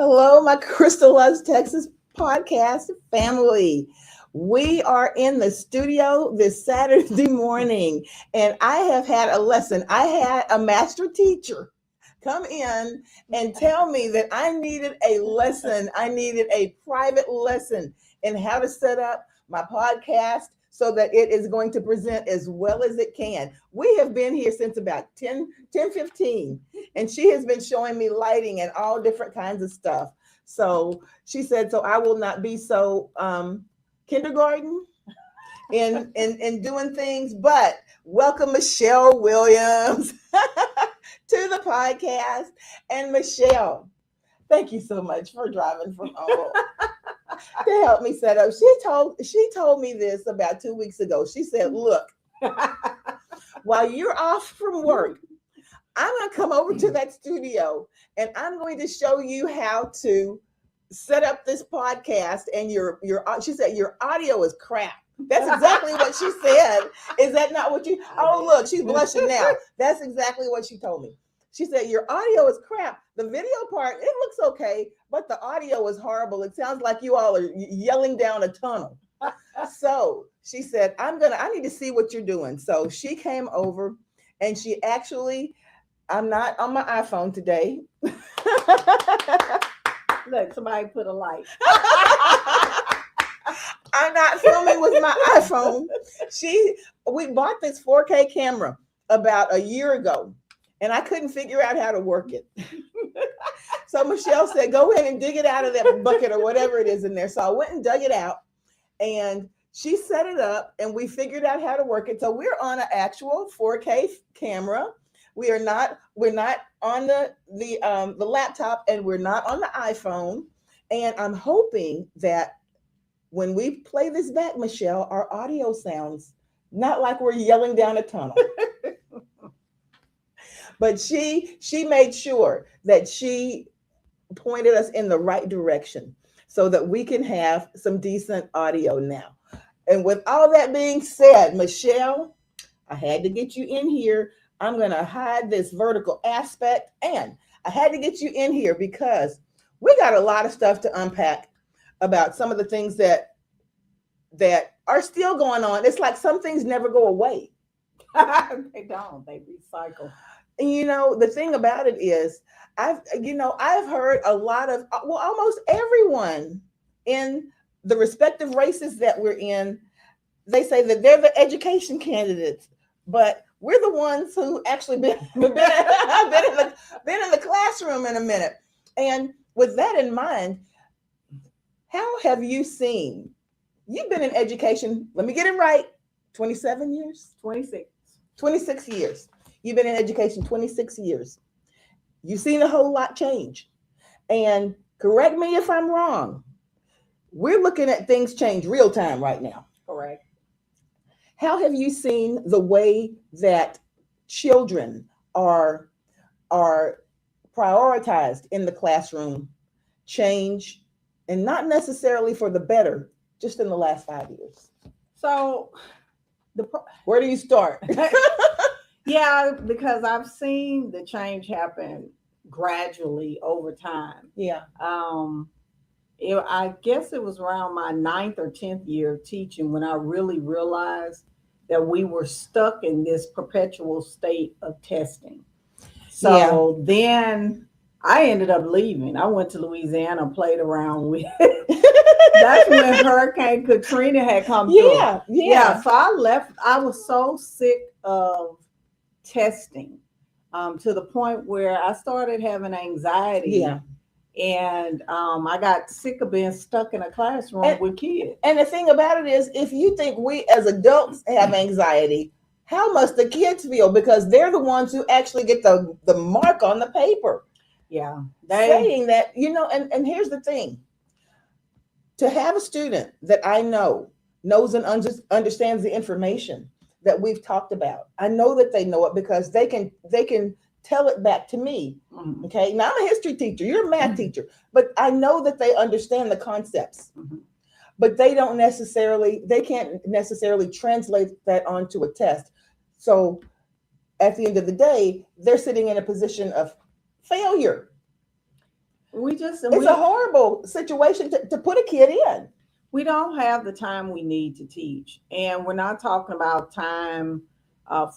Hello, my Crystal Loves Texas podcast family. We are in the studio this Saturday morning, and I have had a lesson. I had a master teacher come in and tell me that I needed a lesson. I needed a private lesson in how to set up my podcast so that it is going to present as well as it can. We have been here since about 10:15, and she has been showing me lighting and all different kinds of stuff. So she said, so I will not be so kindergarten in doing things, but welcome Michelle Williams to the podcast. And Michelle, thank you so much for driving from Omaha to help me set up. She told me this about 2 weeks ago. She said, look, while you're off from work, I'm going to come over to that studio and I'm going to show you how to set up this podcast. And she said, your audio is crap. That's exactly what she said. Is that not what you? Oh, look, she's blushing now. That's exactly what she told me. She said, your audio is crap. The video part, it looks okay, but the audio is horrible. It sounds like you all are yelling down a tunnel. So she said, I need to see what you're doing. So she came over and she actually, I'm not on my iPhone today. Look, somebody put a light. I'm not filming with my iPhone. We bought this 4K camera about a year ago, and I couldn't figure out how to work it. So Michelle said, go ahead and dig it out of that bucket or whatever it is in there. So I went and dug it out, and she set it up, and we figured out how to work it. So we're on an actual 4K camera. We're not on the laptop, and we're not on the iPhone. And I'm hoping that when we play this back, Michelle, our audio sounds not like we're yelling down a tunnel. But she made sure that she pointed us in the right direction so that we can have some decent audio now. And with all that being said, Michelle, I had to get you in here. I'm going to hide this vertical aspect, and I had to get you in here because we got a lot of stuff to unpack about some of the things that are still going on. It's like some things never go away. They don't. They recycle. And the thing about it is, I've heard a lot of, almost everyone in the respective races that we're in, they say that they're the education candidates, but we're the ones who actually been in the classroom in a minute. And with that in mind, how have you seen? You've been in education, let me get it right, 27 years? 26. 26 years. You've been in education 26 years. You've seen a whole lot change. And correct me if I'm wrong, we're looking at things change real time right now. Correct. How have you seen the way that children are prioritized in the classroom change, and not necessarily for the better, just in the last 5 years? So, where do you start? Yeah, because I've seen the change happen gradually over time. Yeah. I guess it was around my 9th or 10th year of teaching when I really realized that we were stuck in this perpetual state of testing. So then I ended up leaving. I went to Louisiana, played around with That's when Hurricane Katrina had come through. Yeah. So I left. I was so sick of testing to the point where I started having anxiety. Yeah. And I got sick of being stuck in a classroom with kids. And the thing about it is, if you think we as adults have anxiety, how must the kids feel? Because they're the ones who actually get the mark on the paper. Yeah. Saying that, and here's the thing. To have a student that I knows and understands the information that we've talked about, I know that they know it because they can tell it back to me. Mm-hmm. Okay. Now I'm a history teacher. You're a math teacher, but I know that they understand the concepts, but they can't necessarily translate that onto a test. So at the end of the day, they're sitting in a position of failure. It's a horrible situation to put a kid in. We don't have the time we need to teach. And we're not talking about time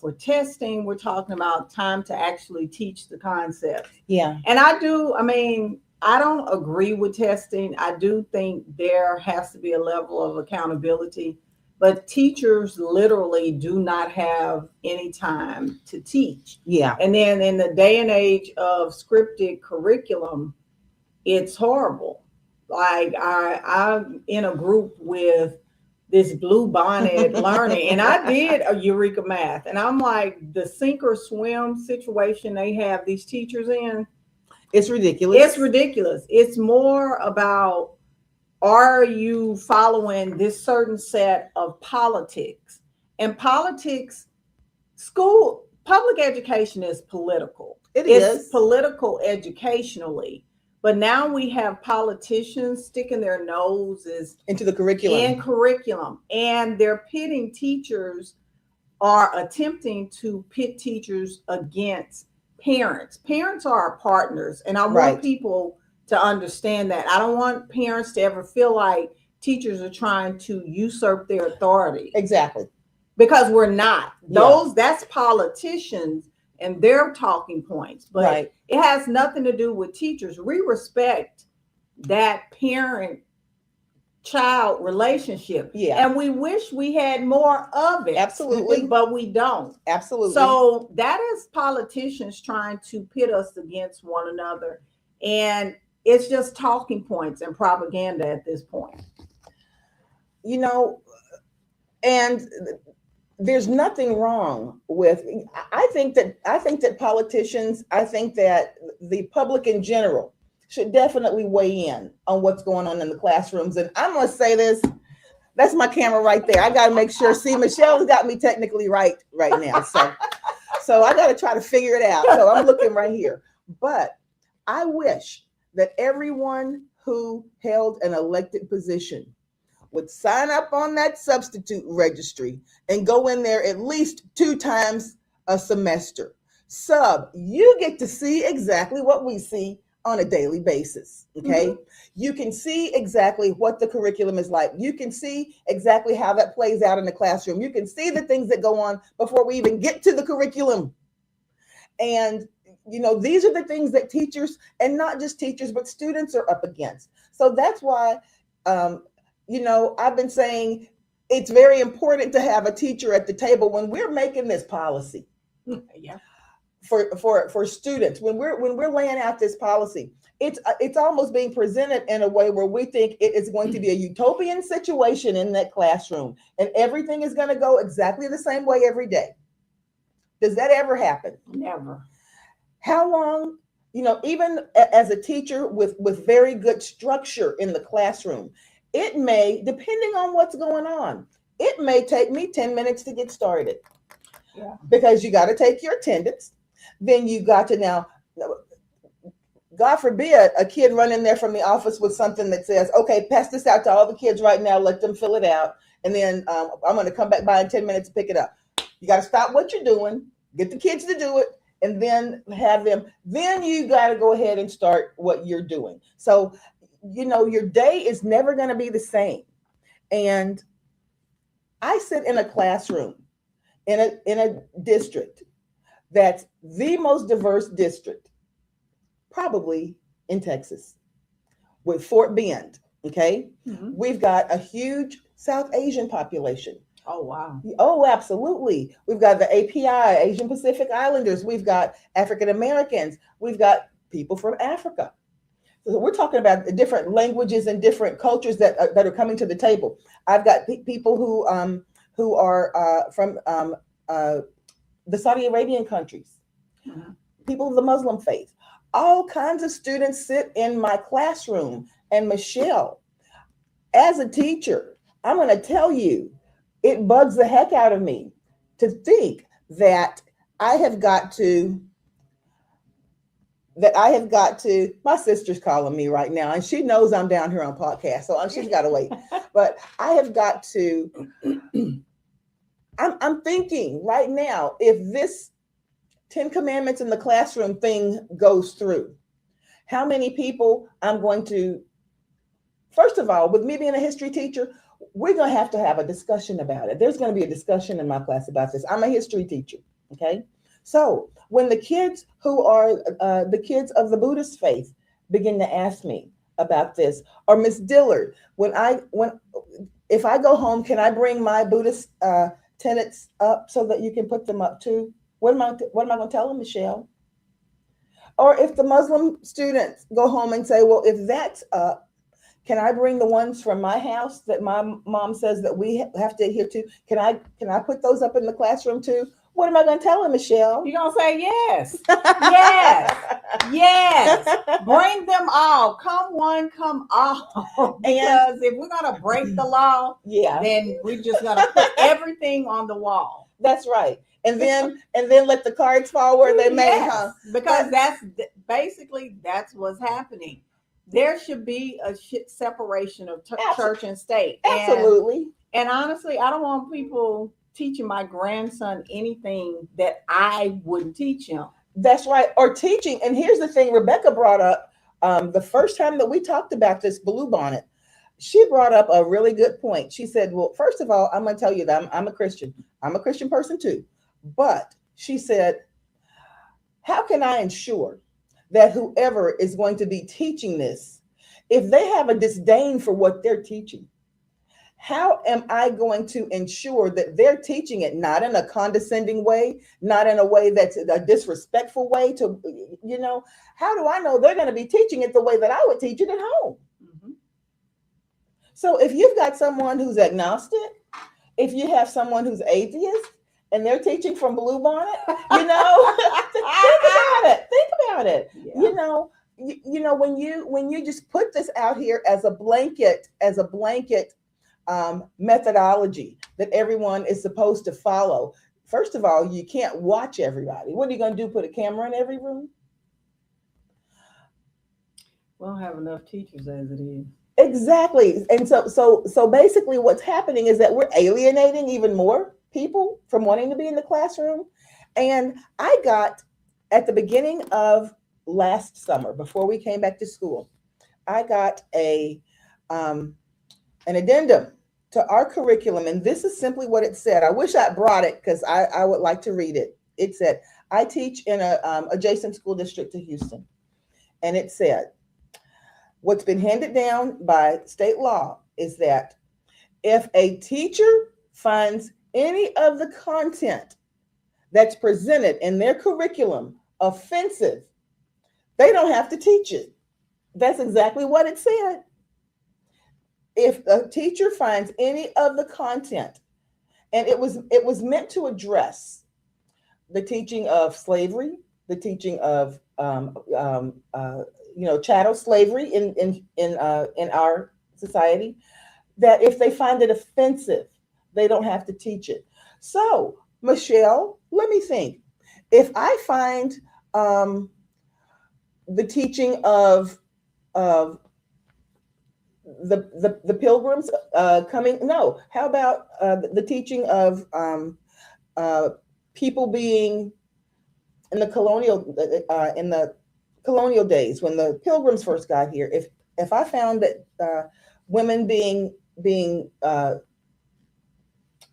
for testing. We're talking about time to actually teach the concept. Yeah. And I don't agree with testing. I do think there has to be a level of accountability, but teachers literally do not have any time to teach. Yeah. And then in the day and age of scripted curriculum, it's horrible. Like I'm in a group with this blue bonnet learning, and I did a Eureka Math, and I'm like, the sink or swim situation they have these teachers in, it's ridiculous. It's ridiculous. It's more about, are you following this certain set of politics? And politics, public education is political. It's political educationally. But now we have politicians sticking their noses into the curriculum. And they're pitting teachers, are attempting to pit teachers against parents. Parents are our partners. And I want people to understand that. I don't want parents to ever feel like teachers are trying to usurp their authority. Exactly. Because we're not. That's politicians and their talking points, but it has nothing to do with teachers. We respect that parent-child relationship, and we wish we had more of it. Absolutely, but we don't. Absolutely. So that is politicians trying to pit us against one another, and it's just talking points and propaganda at this point. And there's nothing wrong with, I think that politicians, I think that the public in general should definitely weigh in on what's going on in the classrooms. And I'm going to say this, that's my camera right there. I got to make sure, see, Michelle's got me technically right now. So I got to try to figure it out. So I'm looking right here. But I wish that everyone who held an elected position would sign up on that substitute registry and go in there at least 2 times a semester. You get to see exactly what we see on a daily basis, okay? Mm-hmm. You can see exactly what the curriculum is like. You can see exactly how that plays out in the classroom. You can see the things that go on before we even get to the curriculum. And, these are the things that teachers, and not just teachers, but students are up against. So that's why, I've been saying it's very important to have a teacher at the table when we're making this policy. Yeah. For students, when we're laying out this policy, it's almost being presented in a way where we think it is going to be a utopian situation in that classroom, and everything is going to go exactly the same way every day. Does that ever happen? Never. How long? Even as a teacher with very good structure in the classroom, it may, depending on what's going on, it may take me 10 minutes to get started. Yeah. Because you got to take your attendance. Then you got to now, God forbid, a kid run in there from the office with something that says, okay, pass this out to all the kids right now, let them fill it out. And then I'm going to come back by in 10 minutes to pick it up. You got to stop what you're doing, get the kids to do it, and then have them. Then you got to go ahead and start what you're doing. So, your day is never going to be the same. And I sit in a classroom in a district that's the most diverse district, probably in Texas, with Fort Bend. Okay. Mm-hmm. We've got a huge South Asian population. Oh, wow. Oh, absolutely. We've got the API, Asian Pacific Islanders. We've got African Americans. We've got people from Africa. So we're talking about the different languages and different cultures that are coming to the table. I've got people who are from the Saudi Arabian countries, mm-hmm. people of the Muslim faith. All kinds of students sit in my classroom. And Michelle, as a teacher, I'm going to tell you, it bugs the heck out of me to think that I have got to, my sister's calling me right now, and she knows I'm down here on podcast, so she's got to wait. But I have got to, I'm thinking right now, if this 10 Commandments in the classroom thing goes through, how many people I'm going to, first of all, with me being a history teacher, we're going to have a discussion about it. There's going to be a discussion in my class about this. I'm a history teacher. Okay. So when the kids who are the kids of the Buddhist faith begin to ask me about this, or Miss Dillard, when if I go home, can I bring my Buddhist tenets up so that you can put them up too? What am I going to tell them, Michelle? Or if the Muslim students go home and say, well, if that's up, can I bring the ones from my house that my mom says that we have to adhere to? Can I put those up in the classroom too? What am I going to tell her, Michelle? You're going to say yes. Yes. Yes. Bring them all. Come one, come all. Because if we're going to break the law, then we're just going to put everything on the wall. That's right. And then let the cards fall where they may. Yes, because that's what's happening. There should be a separation of church and state. Absolutely. And honestly, I don't want people teaching my grandson anything that I wouldn't teach him. That's right. Or teaching. And here's the thing Rebecca brought up the first time that we talked about this bluebonnet. She brought up a really good point. She said, well, first of all, I'm going to tell you that I'm a Christian. I'm a Christian person too. But she said, how can I ensure that whoever is going to be teaching this, if they have a disdain for what they're teaching, how am I going to ensure that they're teaching it not in a condescending way, not in a way that's a disrespectful way to, how do I know they're going to be teaching it the way that I would teach it at home? Mm-hmm. So if you've got someone who's agnostic, if you have someone who's atheist, and they're teaching from bluebonnet, think about it. Yeah. When you just put this out here as a blanket methodology that everyone is supposed to follow. First of all, you can't watch everybody. What are you going to do? Put a camera in every room? We don't have enough teachers as it is. Exactly. And so basically what's happening is that we're alienating even more people from wanting to be in the classroom. And I got, at the beginning of last summer, before we came back to school, I got an addendum to our curriculum. And this is simply what it said. I wish I brought it because I would like to read it. It said, I teach in a adjacent school district to Houston. And it said, what's been handed down by state law is that if a teacher finds any of the content that's presented in their curriculum offensive, they don't have to teach it. That's exactly what it said. If a teacher finds any of the content, and it was meant to address the teaching of slavery, the teaching of chattel slavery in our society, that if they find it offensive, they don't have to teach it. So, Michelle, let me think. If I find the teaching of the pilgrims coming, no. How about the teaching of people being in the colonial days when the pilgrims first got here? If I found that women being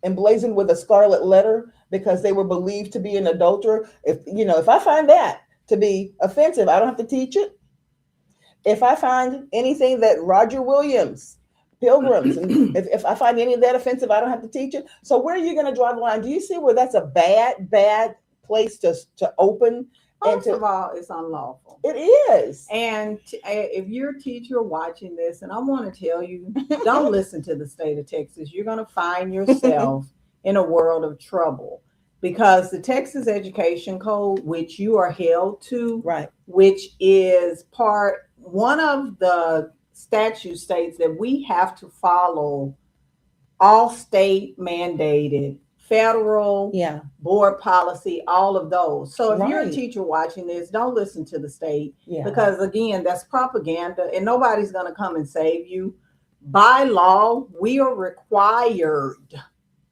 emblazoned with a scarlet letter because they were believed to be an adulterer, if I find that to be offensive, I don't have to teach it. If I find anything that Roger Williams, pilgrims, and if I find any of that offensive, I don't have to teach it. So where are you going to draw the line? Do you see where that's a bad place to open? First of all, it's unlawful. It is. And if you're a teacher watching this, and I want to tell you, don't listen to the state of Texas. You're going to find yourself in a world of trouble, because the Texas Education Code, which you are held to, right, which is one of the statutes, states that we have to follow all state mandated federal board policy, all of those. So if you're a teacher watching this, don't listen to the state, because again, that's propaganda and nobody's going to come and save you. By law, we are required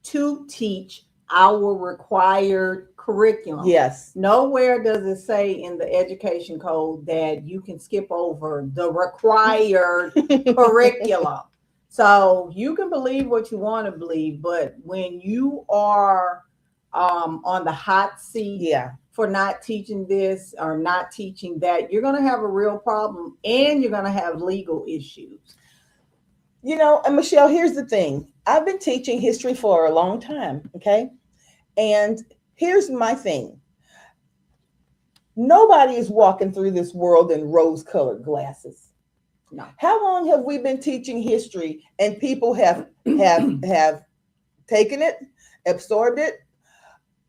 to teach our required curriculum. Yes. Nowhere does it say in the education code that you can skip over the required curriculum. So you can believe what you want to believe, but when you are on the hot seat Yeah. for not teaching this or not teaching that, you're going to have a real problem and you're going to have legal issues. You know, and Michelle, here's the thing. I've been teaching history for a long time, okay? And here's my thing. Nobody is walking through this world in rose-colored glasses. No. How long have we been teaching history and people have taken it, absorbed it,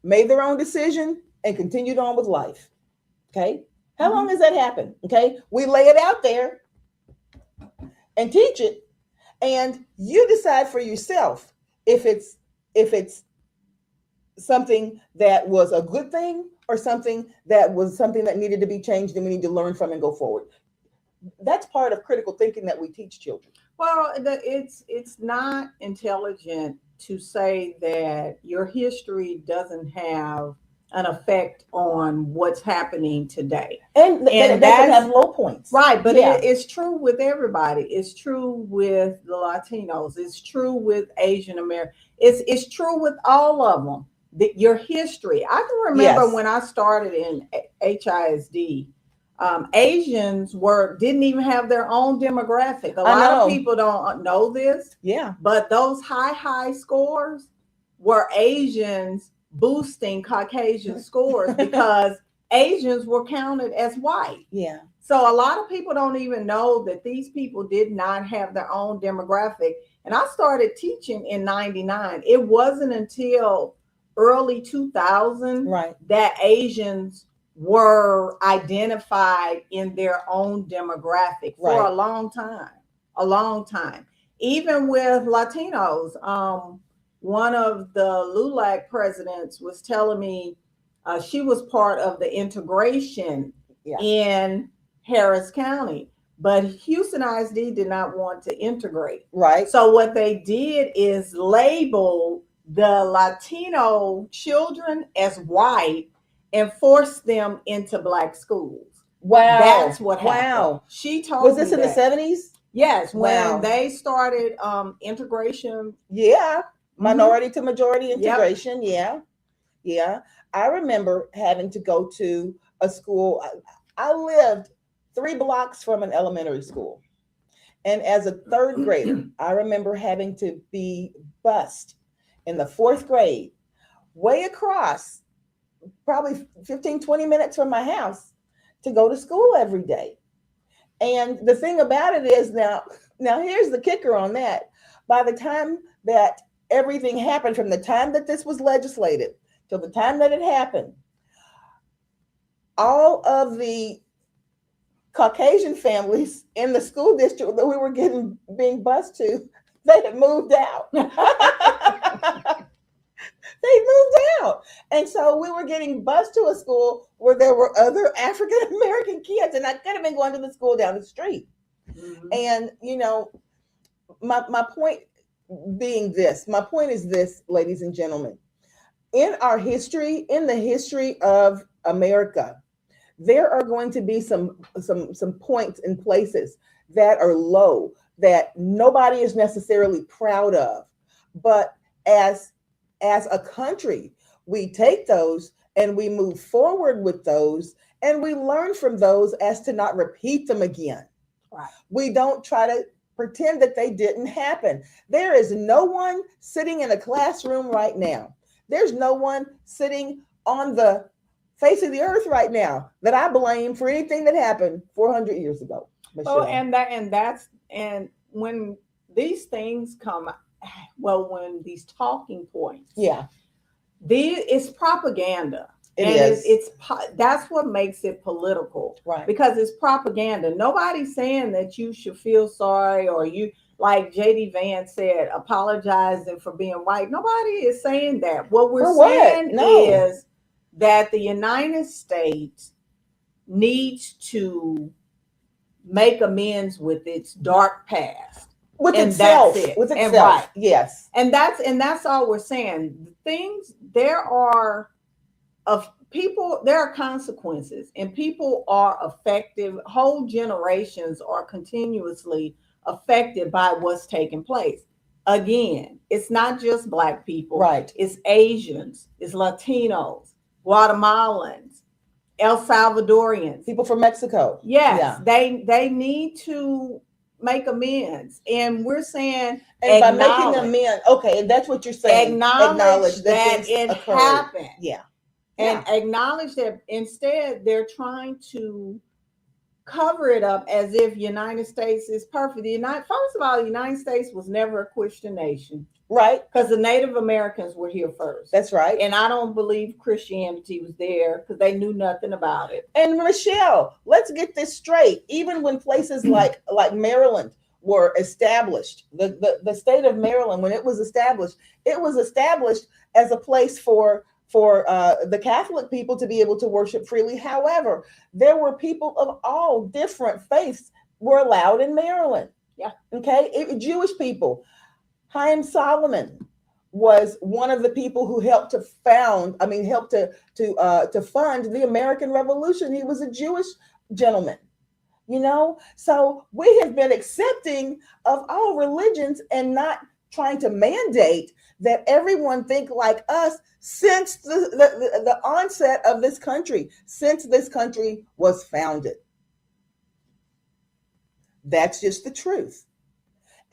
made their own decision, and continued on with life? Okay? How long has that happened? Okay? We lay it out there and teach it, and you decide for yourself if it's something that was a good thing or something that needed to be changed and we need to learn from and go forward. That's part of critical thinking that we teach children. Well, it's not intelligent to say that your history doesn't have an effect on what's happening today. And that doesn't have low points. Right, but Yeah. it's true with everybody. It's true with the Latinos. It's true with Asian Americans. It's true with all of them. Your history. I can remember Yes. when I started in HISD, Asians didn't even have their own demographic. A lot of people don't know this. Yeah. But those high scores were Asians boosting Caucasian scores because Asians were counted as white. Yeah. So a lot of people don't even know that these people did not have their own demographic. And I started teaching in 99. It wasn't until early 2000 that Asians were identified in their own demographic for a long time. Even with Latinos, one of the LULAC presidents was telling me she was part of the integration in Harris County, but Houston ISD did not want to integrate. Right. So what they did is label the Latino children as white and force them into Black schools. Wow. That's what happened. Wow. She told Was this me in that. the 70s? Yes, when they started integration. Yeah. Minority to majority integration. Yep. Yeah. I remember having to go to a school. I lived 3 blocks from an elementary school. And as a 3rd grader, I remember having to be bused in the 4th grade, way across, probably 15, 20 minutes from my house to go to school every day. And the thing about it is now here's the kicker on that. By the time that everything happened, from the time that this was legislated till the time that it happened, all of the Caucasian families in the school district that we were being bused to, they had moved out. They moved out. And so we were getting bused to a school where there were other African American kids, and I could have been going to the school down the street. Mm-hmm. And, you know, my point is this, ladies and gentlemen. In our history, in the history of America, there are going to be some points and places that are low, that nobody is necessarily proud of. But as a country, we take those and we move forward with those, and we learn from those as to not repeat them again. Right. We don't try to pretend that they didn't happen. There is no one sitting in a classroom right now. There's no one sitting on the face of the earth right now that I blame for anything that happened 400 years ago. Michelle. Oh, and when these things come, when these talking points, it's propaganda. That's what makes it political, right? Because it's propaganda. Nobody's saying that you should feel sorry, or you, like JD Vance said, apologizing for being white. Nobody is saying that. What we're saying is that the United States needs to make amends with its dark past. with and that's itself, it. with And right. itself. Yes. And that's all we're saying. Things there are of people, there are consequences, and people are affected. Whole generations are continuously affected by what's taking place. Again, it's not just Black people, Right. it's Asians, it's Latinos, Guatemalans, El Salvadorians, People from Mexico. yes, Yeah. they need to make amends, and we're saying And by making acknowledge, amends, okay, and that's what you're saying. acknowledge that things it occurred. happened, Yeah. and Yeah. acknowledge that. Instead, they're trying to cover it up as if United States is perfect. First of all, the United States was never a Christian nation, Right. because the Native Americans were here first. That's right. And I don't believe Christianity was there because they knew nothing about it. And Michelle, let's get this straight. Even when places like Maryland were established, the state of Maryland, when it was established as a place for the Catholic people to be able to worship freely. However, there were people of all different faiths were allowed in Maryland. Yeah. Okay. Jewish people. Chaim Solomon was one of the people who helped to fund the American Revolution. He was a Jewish gentleman, So we have been accepting of all religions and not trying to mandate that everyone think like us since the onset of this country, since this country was founded. That's just the truth.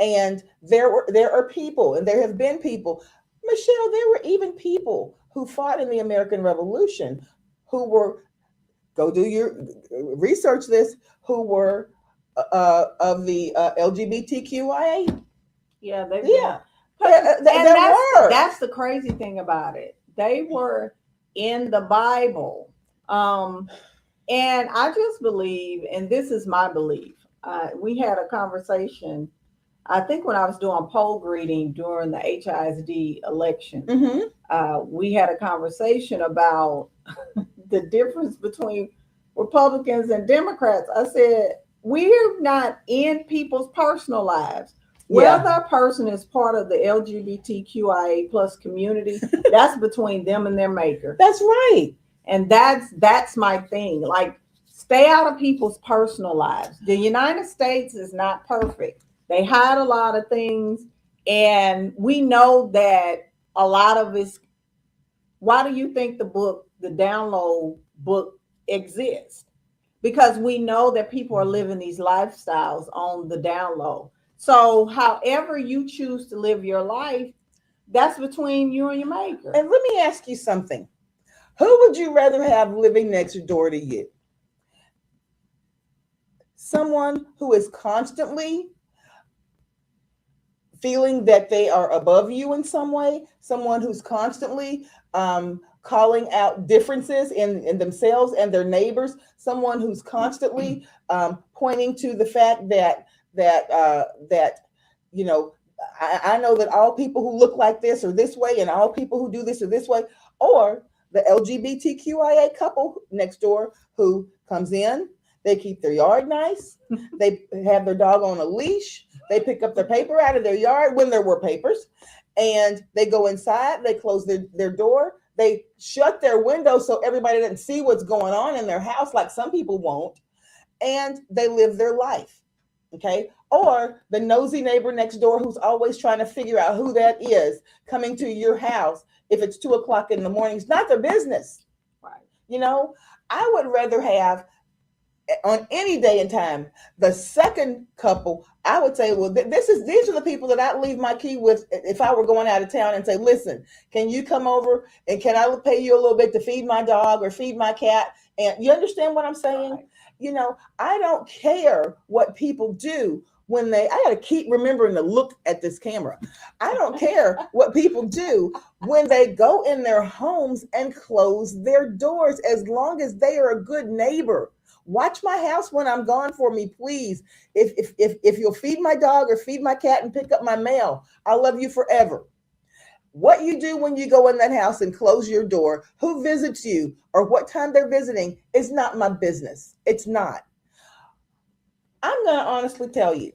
And there are people, and there have been people, Michelle, there were even people who fought in the American Revolution who were, go do your research this, who were of the LGBTQIA. Yeah, they Yeah. That's the crazy thing about it. They were in the Bible. And I just believe, and this is my belief, we had a conversation, I think when I was doing poll greeting during the HISD election, we had a conversation about the difference between Republicans and Democrats. I said, we're not in people's personal lives. Whether a person is part of the LGBTQIA plus community, that's between them and their maker. That's right. And that's my thing. Like, stay out of people's personal lives. The United States is not perfect. They hide a lot of things, and we know that a lot of it's. Why do you think the download book exists? Because we know that people are living these lifestyles on the download. So however you choose to live your life, that's between you and your maker. And let me ask you something. Who would you rather have living next door to you? Someone who is constantly feeling that they are above you in some way, someone who's constantly calling out differences in themselves and their neighbors, someone who's constantly pointing to the fact that I know that all people who look like this are this way, and all people who do this are this way, or the LGBTQIA couple next door who comes in, they keep their yard nice, they have their dog on a leash, they pick up their paper out of their yard when there were papers, and they go inside, they close their door, they shut their window so everybody doesn't see what's going on in their house like some people won't, and they live their life. Okay. Or the nosy neighbor next door who's always trying to figure out who that is coming to your house if it's 2:00 in the morning. It's not their business. Right. I would rather have, on any day and time, the second couple. I would say, well, these are the people that I'd leave my key with if I were going out of town and say, listen, can you come over and can I pay you a little bit to feed my dog or feed my cat? And you understand what I'm saying? Right. I don't care what people do when I got to keep remembering to look at this camera. I don't care what people do when they go in their homes and close their doors, as long as they are a good neighbor. Watch my house when I'm gone for me, please. If you'll feed my dog or feed my cat and pick up my mail, I'll love you forever. What you do when you go in that house and close your door, who visits you or what time they're visiting is not my business. It's not. I'm going to honestly tell you,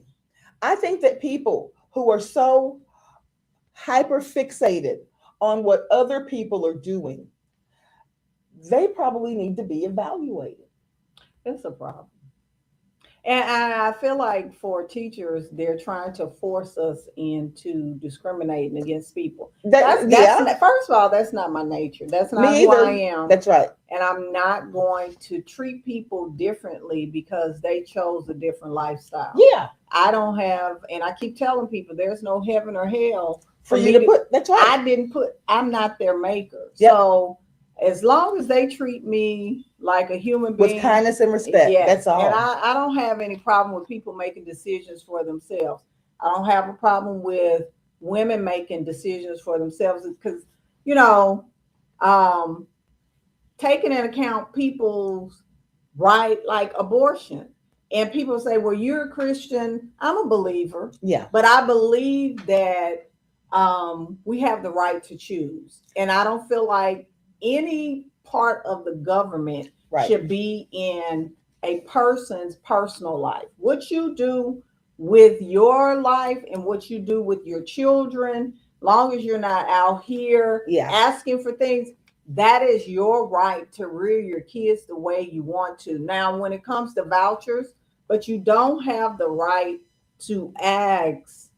I think that people who are so hyper fixated on what other people are doing, they probably need to be evaluated. It's a problem. And I feel like for teachers, they're trying to force us into discriminating against people. That's Yeah, first of all, that's not my nature. That's not me who I either. am. That's right. And I'm not going to treat people differently because they chose a different lifestyle. Yeah, I don't have, and I keep telling people there's no heaven or hell for for you me to to. put. That's right. I didn't put. I'm not their maker. Yep. So as long as they treat me like a human With being, kindness and respect. yes, That's all. and I don't have any problem with people making decisions for themselves. I don't have a problem with women making decisions for themselves because, you know, um, taking into account people's right, like abortion. And people say, well, you're a Christian. I'm a believer. Yeah. But I believe that we have the right to choose. And I don't feel like any part of the government Right. should be in a person's personal life. What you do with your life and what you do with your children, long as you're not out here Yeah. asking for things, that is your right to rear your kids the way you want to. Now, when it comes to vouchers, but you don't have the right to ask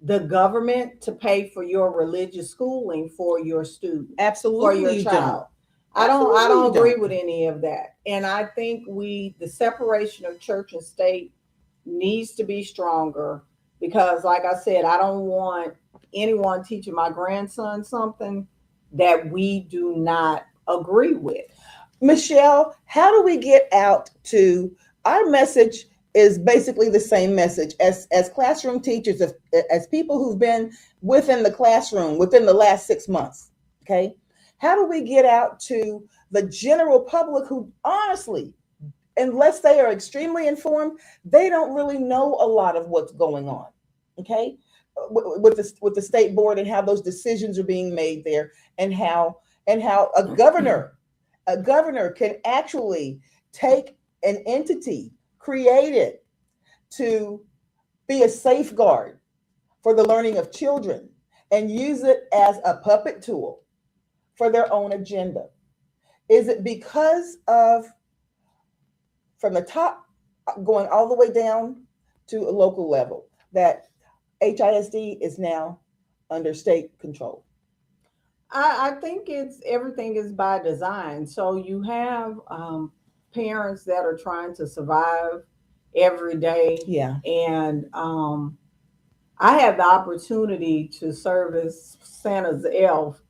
the government to pay for your religious schooling for your student, Absolutely. for your child. I don't agree with any of that. And I think the separation of church and state needs to be stronger because like I said, I don't want anyone teaching my grandson something that we do not agree with. Michelle, how do we get out to our message is basically the same message as classroom teachers, as people who've been within the classroom within the last 6 months. Okay. How do we get out to the general public who honestly, unless they are extremely informed, they don't really know a lot of what's going on. Okay. With the state board and how those decisions are being made there and how a governor can actually take an entity created to be a safeguard for the learning of children and use it as a puppet tool for their own agenda. Is it because of from the top going all the way down to a local level that HISD is now under state control? I think it's everything is by design. So you have parents that are trying to survive every day. Yeah. And I had the opportunity to serve as Santa's elf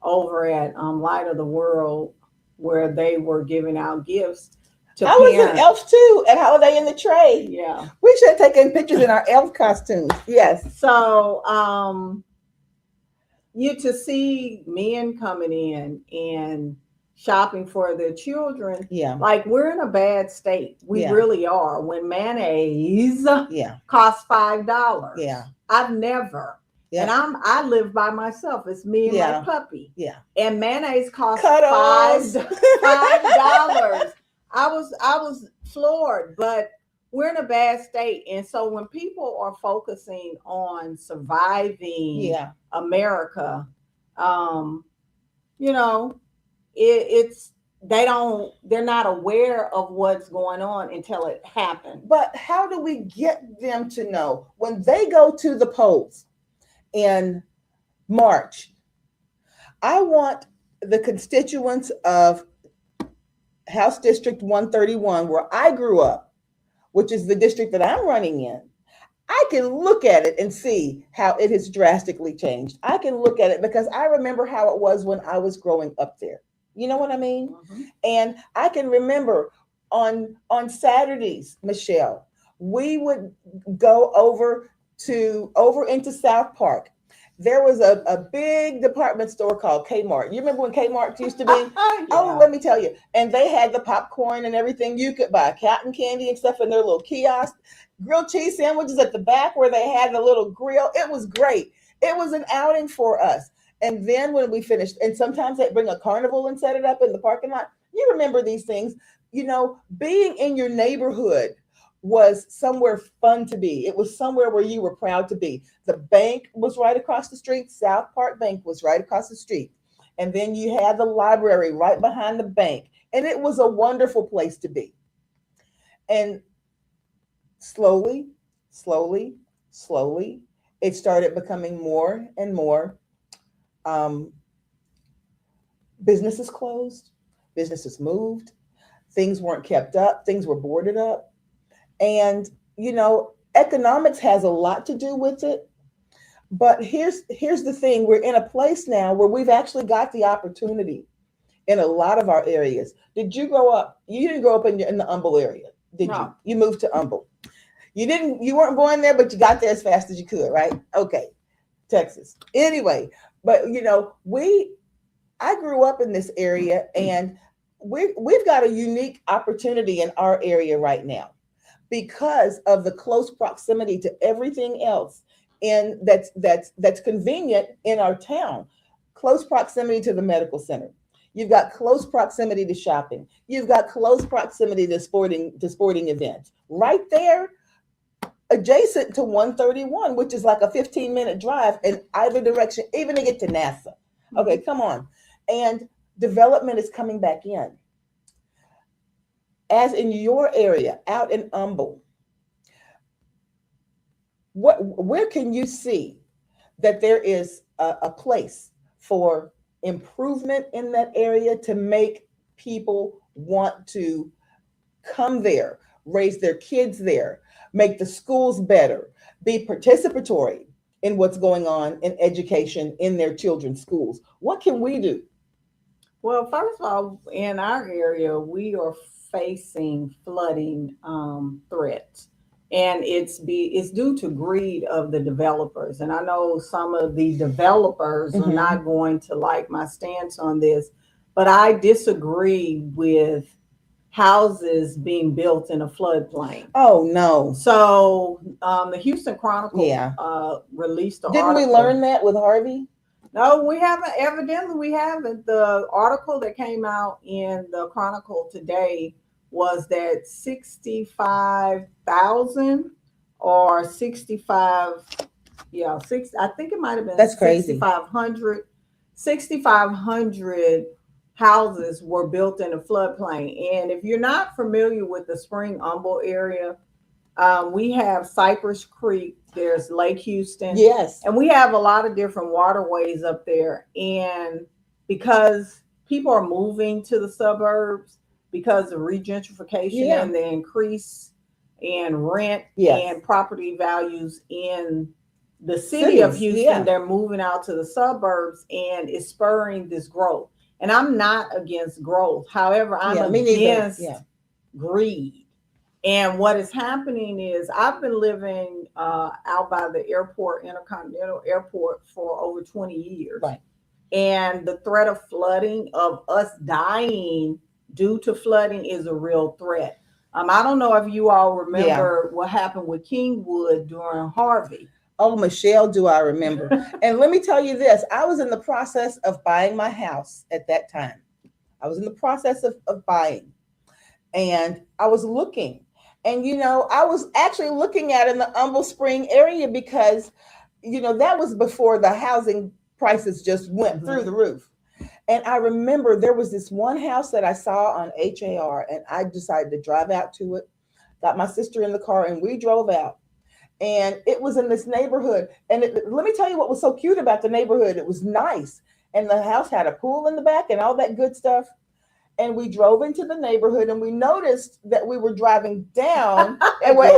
over at Light of the World, where they were giving out gifts to I parents. was an elf too at Holiday in the Trade. Yeah. We should have taken pictures in our elf costumes. Yes. So you to see men coming in and shopping for their children, Yeah. like we're in a bad state. We Yeah. really are. When mayonnaise Yeah. costs $5. Yeah. I've never. Yeah. And I live by myself. It's me and Yeah. my puppy. Yeah. And mayonnaise costs Cuddles. $5. I was floored, but we're in a bad state. And so when people are focusing on surviving Yeah. America, you know, it's they're not aware of what's going on until it happens. But how do we get them to know when they go to the polls in March? I want the constituents of House District 131, where I grew up, which is the district that I'm running in. I can look at it and see how it has drastically changed. I can look at it because I remember how it was when I was growing up there. You know what I mean? Mm-hmm. And I can remember on Saturdays, Michelle, we would go over into South Park. There was a big department store called Kmart. You remember when Kmart used to be? Yeah. Oh, let me tell you. And they had the popcorn and everything you could buy, cotton candy and stuff in their little kiosk, grilled cheese sandwiches at the back where they had the little grill. It was great. It was an outing for us. And then when we finished, and sometimes they'd bring a carnival and set it up in the parking lot. You remember these things, being in your neighborhood was somewhere fun to be. It was somewhere where you were proud to be. The bank was right across the street. South Park Bank was right across the street. And then you had the library right behind the bank. And it was a wonderful place to be. And slowly, slowly, slowly, it started becoming more and more. Um, Businesses closed, businesses moved, things weren't kept up, things were boarded up. And, economics has a lot to do with it. But here's the thing, we're in a place now where we've actually got the opportunity in a lot of our areas. Did you grow up? You didn't grow up in the Humble area, did you? No. You moved to Humble. You weren't born there, but you got there as fast as you could, right? Okay. Texas. Anyway, but I grew up in this area, and we've got a unique opportunity in our area right now because of the close proximity to everything else in that's convenient in our town. Close proximity to the medical center. You've got close proximity to shopping. You've got close proximity to sporting events. Right there, adjacent to 131, which is like a 15-minute drive in either direction, even to get to NASA. Okay, come on. And development is coming back in. As in your area, out in Humble, where can you see that there is a place for improvement in that area to make people want to come there, raise their kids there, make the schools better, be participatory in what's going on in education in their children's schools? What can we do? Well, first of all, in our area, we are facing flooding threats, and it's due to greed of the developers. And I know some of the developers are Mhm. not going to like my stance on this, but I disagree with houses being built in a floodplain. Oh no. So the Houston Chronicle Yeah. released an Didn't we article. learn that with Harvey? No, we haven't. Evidently, we haven't. The article that came out in the Chronicle today was that 65,000 or 65, yeah, I think it might have been That's crazy. 6,500 houses were built in a floodplain. And if you're not familiar with the Spring Humble area, we have Cypress Creek, there's Lake Houston. Yes. And we have a lot of different waterways up there. And because people are moving to the suburbs because of regentrification Yeah. and the increase in rent Yes. and property values in the city of Cities, Houston, yeah. they're moving out to the suburbs, and it's spurring this growth. And I'm not against growth. However, I'm Yeah, me neither. against Yeah. greed. And what is happening is I've been living out by the airport, Intercontinental Airport, for over 20 years. Right. And the threat of flooding, of us dying due to flooding, is a real threat. I don't know if you all remember what happened with Kingwood during Harvey. Oh, Michelle, do I remember? And let me tell you this, I was in the process of buying my house at that time. I was in the process of buying, and I was looking. And, I was actually looking at in the Humble Spring area because, that was before the housing prices just went through the roof. And I remember there was this one house that I saw on HAR, and I decided to drive out to it, got my sister in the car, and we drove out. And it was in this neighborhood. And let me tell you what was so cute about the neighborhood. It was nice. And the house had a pool in the back and all that good stuff. And we drove into the neighborhood, and we noticed that we were driving down. And wait.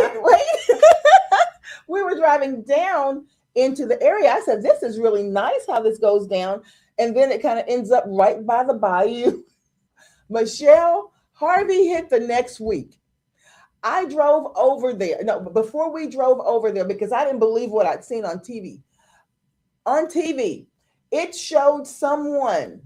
We were driving down into the area. I said, this is really nice how this goes down. And then it kind of ends up right by the bayou. Michelle, Harvey hit the next week. I drove over there. No, before we drove over there, because I didn't believe what I'd seen on TV. On TV, it showed someone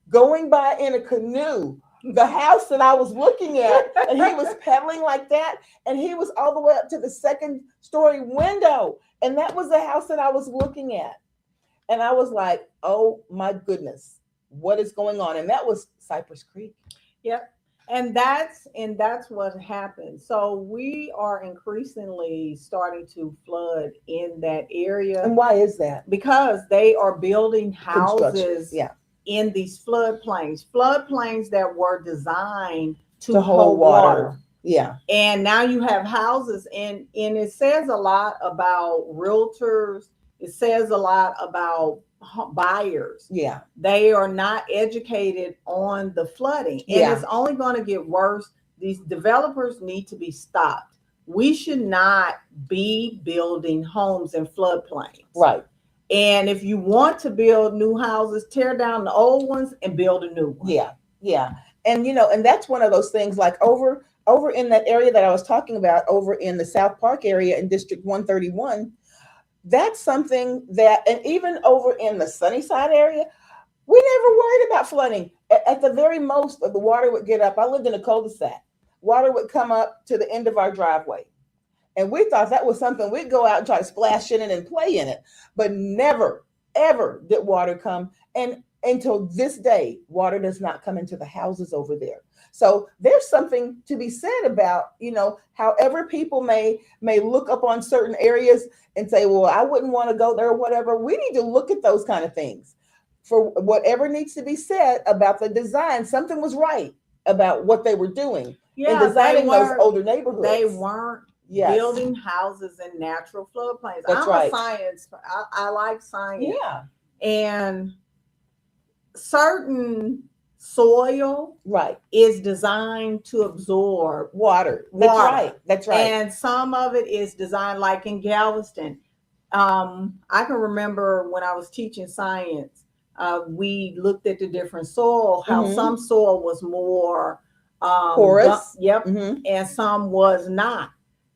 going by in a canoe, the house that I was looking at, and he was pedaling like that, and he was all the way up to the second story window, and that was the house that I was looking at. And I was like, oh my goodness, what is going on? And that was Cypress Creek. Yep. And that's what happened. So we are increasingly starting to flood in that area And why is that? because they are building Construction. houses Yeah. in these floodplains that were designed to To hold hold water. water. Yeah. And now you have houses, and it says a lot about realtors. It says a lot about buyers. Yeah. They are not educated on the flooding, and Yeah. it's only going to get worse. These developers need to be stopped. We should not be building homes in floodplains. Right. And if you want to build new houses, tear down the old ones and build a new one. Yeah. Yeah. And and that's one of those things, like over in that area that I was talking about, over in the South Park area in District 131, that's something that, and even over in the Sunnyside area, we never worried about flooding. At the very most, the water would get up. I lived in a cul-de-sac. Water would come up to the end of our driveway. And we thought that was something we'd go out and try to splash in it and play in it. But never, ever did water come. And until this day, water does not come into the houses over there. So there's something to be said about, however people may look up on certain areas and say, well, I wouldn't want to go there or whatever. We need to look at those kind of things. For whatever needs to be said about the design, something was right about what they were doing in Yeah, designing those older neighborhoods. They weren't Yes. building houses in natural floodplains. That's I'm right. a science. I like science. Yeah. And certain soil Right. is designed to absorb Water. That's water. right. That's right. And some of it is designed, like in Galveston. I can remember when I was teaching science, we looked at the different soil, how Mhm. some soil was more Porous. Yep. Mhm. And some was not.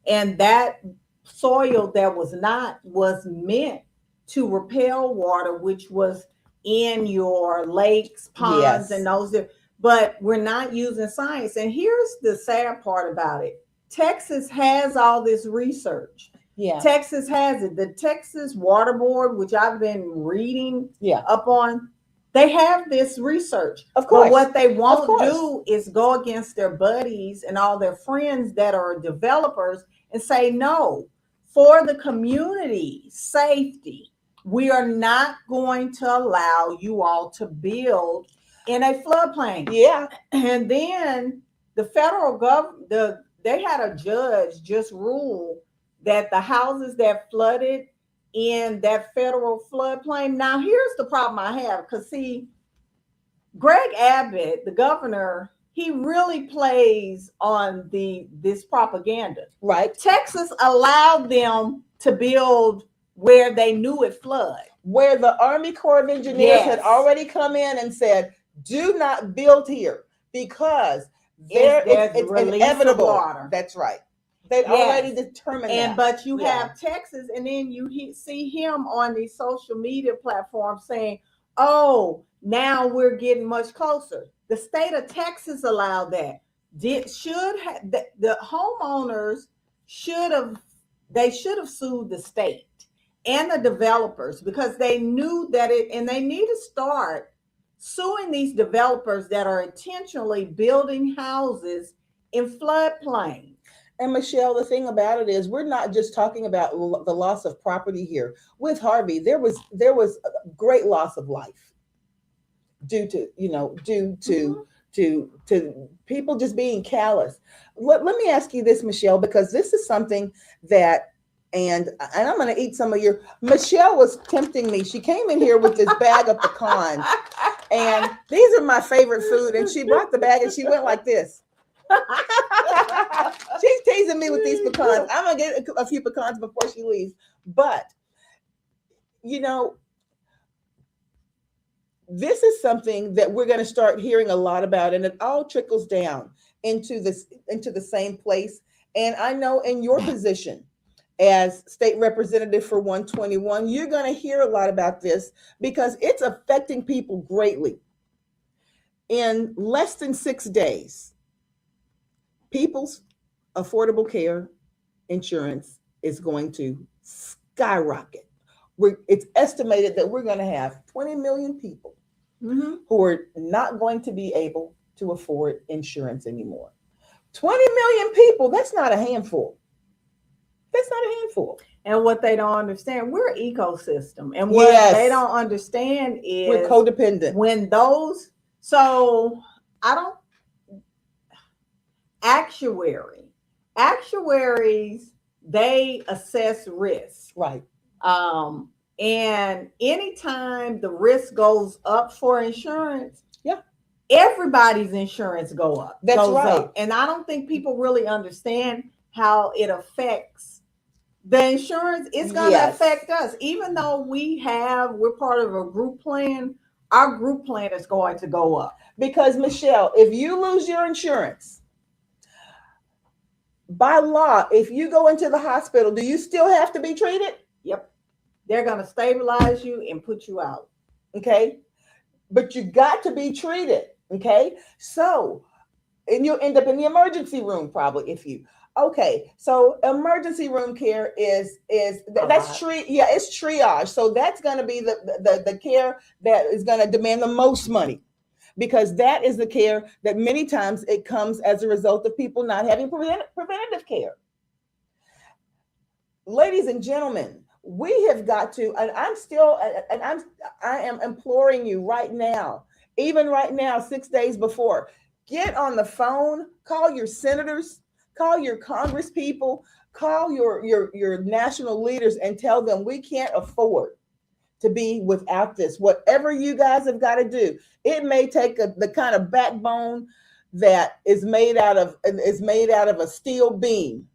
And that soil that was not was meant to repel water, which was in your lakes, ponds, Yes. and those. But we're not using science. And here's the sad part about it: Texas has all this research. Yeah. Texas has it. The Texas Water Board, which I've been reading Yeah. up on, they have this research. Of course. But what they Of won't course. do is go against their buddies and all their friends that are developers and say, no, for the community safety, we are not going to allow you all to build in a floodplain. Yeah. And then the federal government, they had a judge just rule that the houses that flooded in that federal floodplain. Now, here's the problem I have, because see, Greg Abbott, the governor, he really plays on this propaganda. Right. Texas allowed them to build where they knew it flood. Where the Army Corps of Engineers had already come in and said, do not build here because it's inevitable. Water. That's right. They'd already determined that. But you have Texas, and then you see him on these social media platforms saying, oh, now we're getting much closer. The state of Texas allowed that. The homeowners should have sued the state and the developers, because they knew that and they need to start suing these developers that are intentionally building houses in floodplains. And Michelle, the thing about it is, we're not just talking about the loss of property here. With Harvey, there was a great loss of life due to people just being callous. Let me ask you this, Michelle, because this is something that, and I'm going to eat some of your. Michelle was tempting me. She came in here with this bag of pecans, and these are my favorite food. And she brought the bag and she went like this. She's teasing me with these pecans. I'm gonna get a few pecans before she leaves. But this is something that we're going to start hearing a lot about, and it all trickles down into the same place. And I know in your position as state representative for 121, you're going to hear a lot about this because it's affecting people greatly. In less than 6 days, people's affordable care insurance is going to skyrocket. It's estimated that we're going to have 20 million people who are not going to be able to afford insurance anymore. 20 million people, that's not a handful. That's not a handful. And what they don't understand, we're an ecosystem. And what they Yes, don't understand we're is codependent. when those, so I don't, actuaries, they assess risk. Right. And anytime the risk goes up for insurance, Yeah, everybody's insurance that's goes right. up. And I don't think people really understand how it affects the insurance. It's going to Yes. affect us. Even though we're part of a group plan, our group plan is going to go up. Because Michelle, if you lose your insurance, by law, if you go into the hospital, do you still have to be treated? Yep. They're going to stabilize you and put you out. Okay. But you got to be treated. Okay. So, and you'll end up in the emergency room probably if you. Okay, so emergency room care is that's it's triage. So that's going to be the care that is going to demand the most money, because that is the care that many times it comes as a result of people not having preventative care. Ladies and gentlemen, we have got to, and I am imploring you right now, even right now, 6 days before, get on the phone, call your senators, call your congress people, call your national leaders and tell them we can't afford to be without this. Whatever you guys have got to do, it may take the kind of backbone that is made out of a steel beam,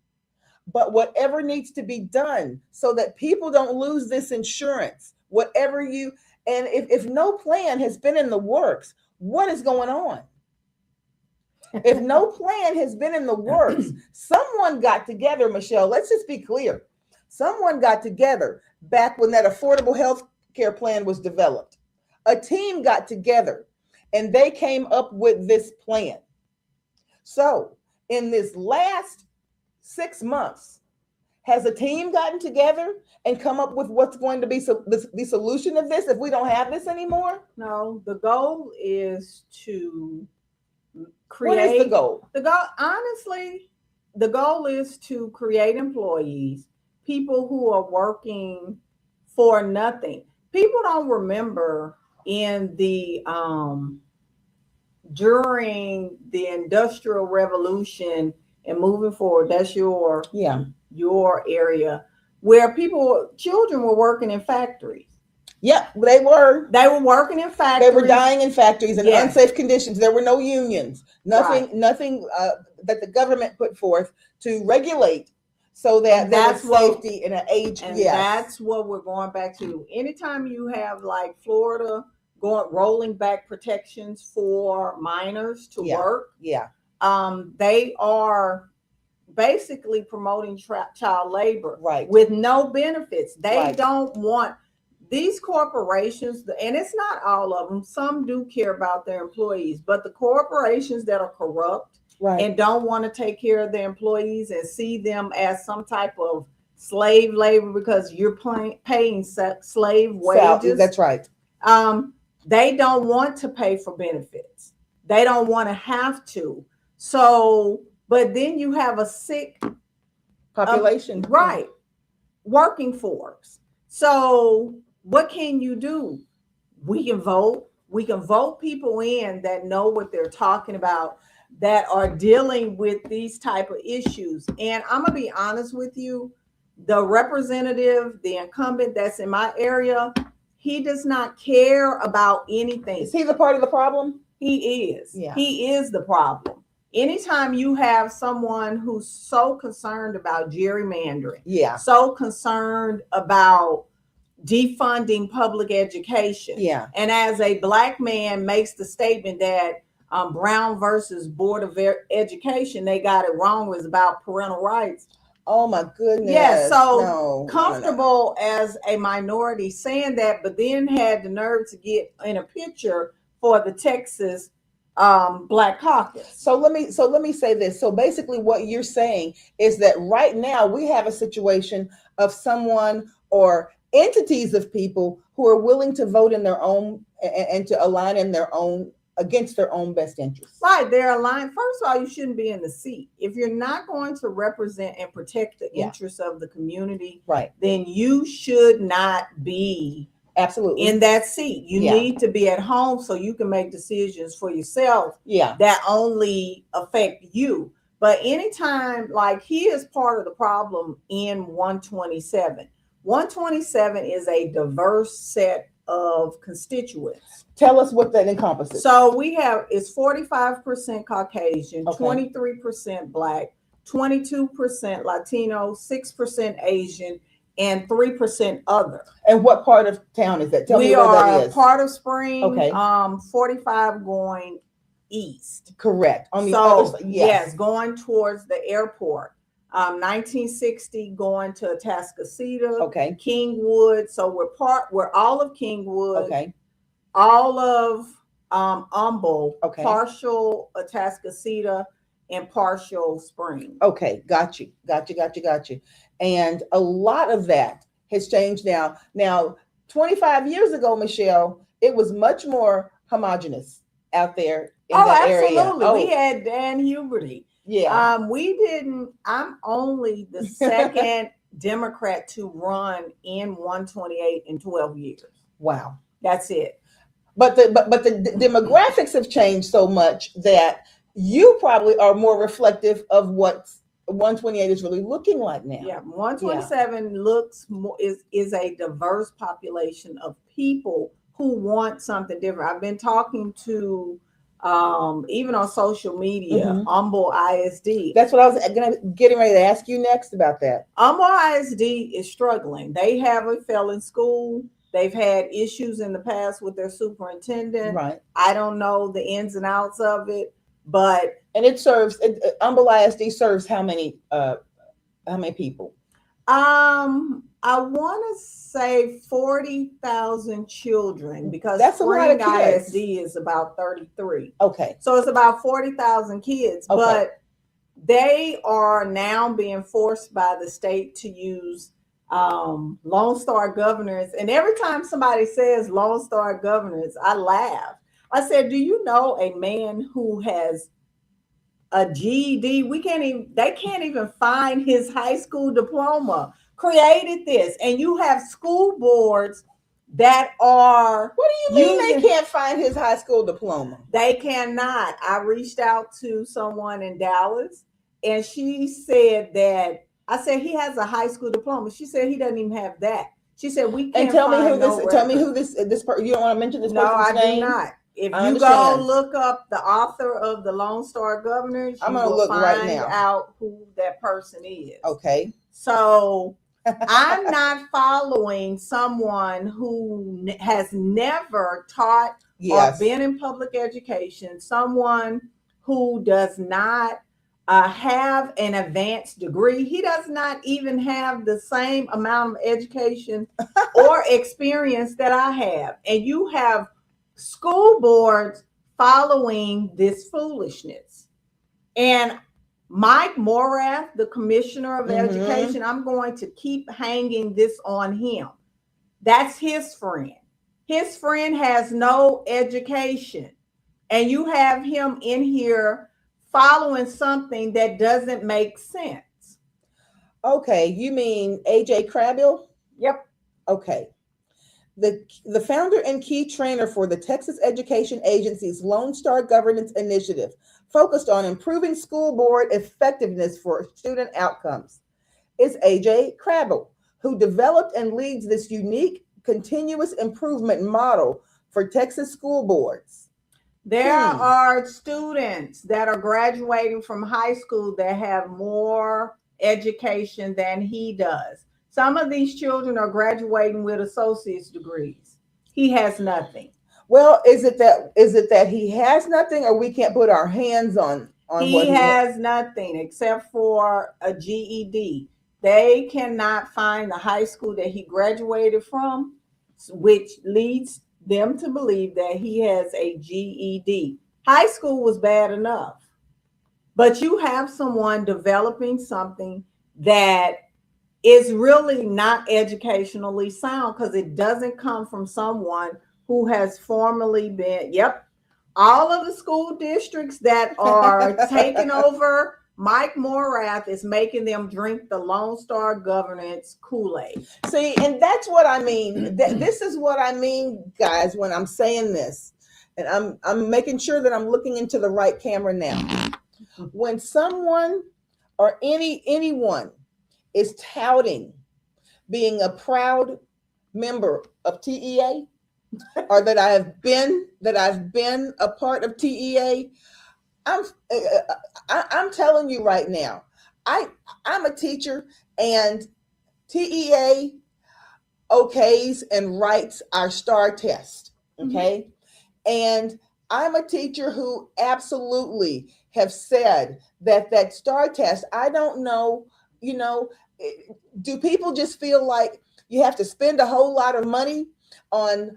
but whatever needs to be done so that people don't lose this insurance, whatever you, and if no plan has been in the works, what is going on? If no plan has been in the works, someone got together, Michelle, let's just be clear. Someone got together back when that affordable health care plan was developed. A team got together and they came up with this plan. So in this last 6 months, has a team gotten together and come up with what's going to be the solution of this if we don't have this anymore? No, the goal is to create. What is the goal? Honestly, the goal is to create employees, people who are working for nothing. People don't remember in the during the Industrial Revolution and moving forward. That's your area where children were working in factories. Yep, they were. They were working in factories. They were dying in factories in unsafe conditions. There were no unions. Nothing that the government put forth to regulate so that that's safety in an age. And that's what we're going back to. Anytime you have like Florida rolling back protections for minors to work. Yeah. They are basically promoting child labor with no benefits. They don't want these corporations, and it's not all of them. Some do care about their employees, but the corporations that are corrupt and don't want to take care of their employees and see them as some type of slave labor because you're paying slave wages. That's right. They don't want to pay for benefits. They don't want to have to. So, but then you have a sick population, working force. So what can you do? We can vote. We can vote people in that know what they're talking about, that are dealing with these type of issues. And I'm gonna be honest with you, the representative, the incumbent that's in my area, he does not care about anything. Is he the part of the problem? He is. Yeah. He is the problem. Anytime you have someone who's so concerned about gerrymandering, so concerned about defunding public education, and as a black man makes the statement that Brown versus Board of Education, they got it wrong, was about parental rights. Oh my goodness. Yeah, so comfortable as a minority saying that, but then had the nerve to get in a picture for the Texas Black Caucus. So let me say this. So basically what you're saying is that right now we have a situation of someone or entities of people who are willing to vote in their own and to align in their own against their own best interests. Right, they're aligned. First of all, you shouldn't be in the seat. If you're not going to represent and protect the interests of the community, right, then you should not be absolutely in that seat. You need to be at home so you can make decisions for yourself that only affect you. But anytime, like, he is part of the problem in 127. 127 is a diverse set of constituents. Tell us what that encompasses. So we have, it's 45% Caucasian, 23% Black, 22% Latino, 6% Asian, and 3% other. And what part of town is that? Tell me where that is. Part of Spring, 45 going east. Correct. On the other side, yes, going towards the airport. 1960 going to Atascocita, Kingwood. So we're all of Kingwood, all of Humble, partial Atascocita, and partial Spring. Okay, got you. And a lot of that has changed now. Now, 25 years ago, Michelle, it was much more homogenous out there in that area. Absolutely. We had Dan Huberty. Yeah. We didn't. I'm only the second Democrat to run in 128 in 12 years. Wow. That's it. But the demographics have changed so much that you probably are more reflective of what 128 is really looking like now. Yeah, 127 looks more is a diverse population of people who want something different. I've been talking to even on social media, Humble ISD. That's what I was getting ready to ask you next about that. Humble ISD is struggling. They haven't fell in school. They've had issues in the past with their superintendent. Right. I don't know the ins and outs of it, but it serves Humble ISD serves how many people? I want to say 40,000 children because that's a lot of kids. ISD is about 33. Okay. So it's about 40,000 kids, but they are now being forced by the state to use Lone Star governors. And every time somebody says Lone Star governors, I laugh. I said, do you know a man who has a GED? They can't even find his high school diploma. Created this, and you have school boards that are. What do you mean they can't find his high school diploma? They cannot. I reached out to someone in Dallas, and she said that. I said he has a high school diploma. She said he doesn't even have that. She said we can't. And tell me who this. You don't want to mention this person's name? No, I do not. If you go look up the author of the Lone Star Governors, I'm going to look right now. Out who that person is. Okay. So I'm not following someone who has never taught or been in public education, someone who does not have an advanced degree. He does not even have the same amount of education or experience that I have. And you have school boards following this foolishness. And Mike Morath, the commissioner of education, I'm going to keep hanging this on him. That's his friend. His friend has no education. And you have him in here following something that doesn't make sense. Okay, you mean AJ Crabill? Yep. Okay. The founder and key trainer for the Texas Education Agency's Lone Star Governance Initiative focused on improving school board effectiveness for student outcomes is AJ Crabill, who developed and leads this unique continuous improvement model for Texas school boards. There are students that are graduating from high school that have more education than he does. Some of these children are graduating with associate's degrees. He has nothing. Well, is it that he has nothing, or we can't put our hands on he has nothing except for a GED. They cannot find the high school that he graduated from, which leads them to believe that he has a GED. High school was bad enough, but you have someone developing something that is really not educationally sound because it doesn't come from someone who has formerly been, all of the school districts that are taking over Mike Morath is making them drink the Lone Star governance Kool-Aid. See, and that's what I mean. This is what I mean, guys, when I'm saying this. And I'm making sure that I'm looking into the right camera now. When someone or anyone is touting being a proud member of TEA, or that I've been a part of TEA, I'm telling you right now, I'm a teacher, and TEA okays and writes our STAR test. Okay. And I'm a teacher who absolutely have said that STAR test, I don't know, you know, do people just feel like you have to spend a whole lot of money on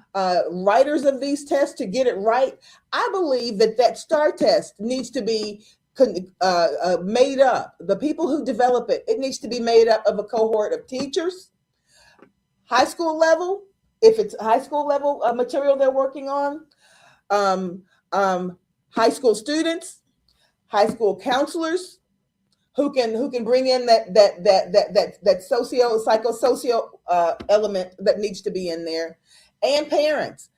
writers of these tests to get it right? I believe that STAR test needs to be made up. The people who develop it, it needs to be made up of a cohort of teachers, high school level, if it's high school level material they're working on, um, high school students, high school counselors who can bring in that psychosocial element that needs to be in there, and parents.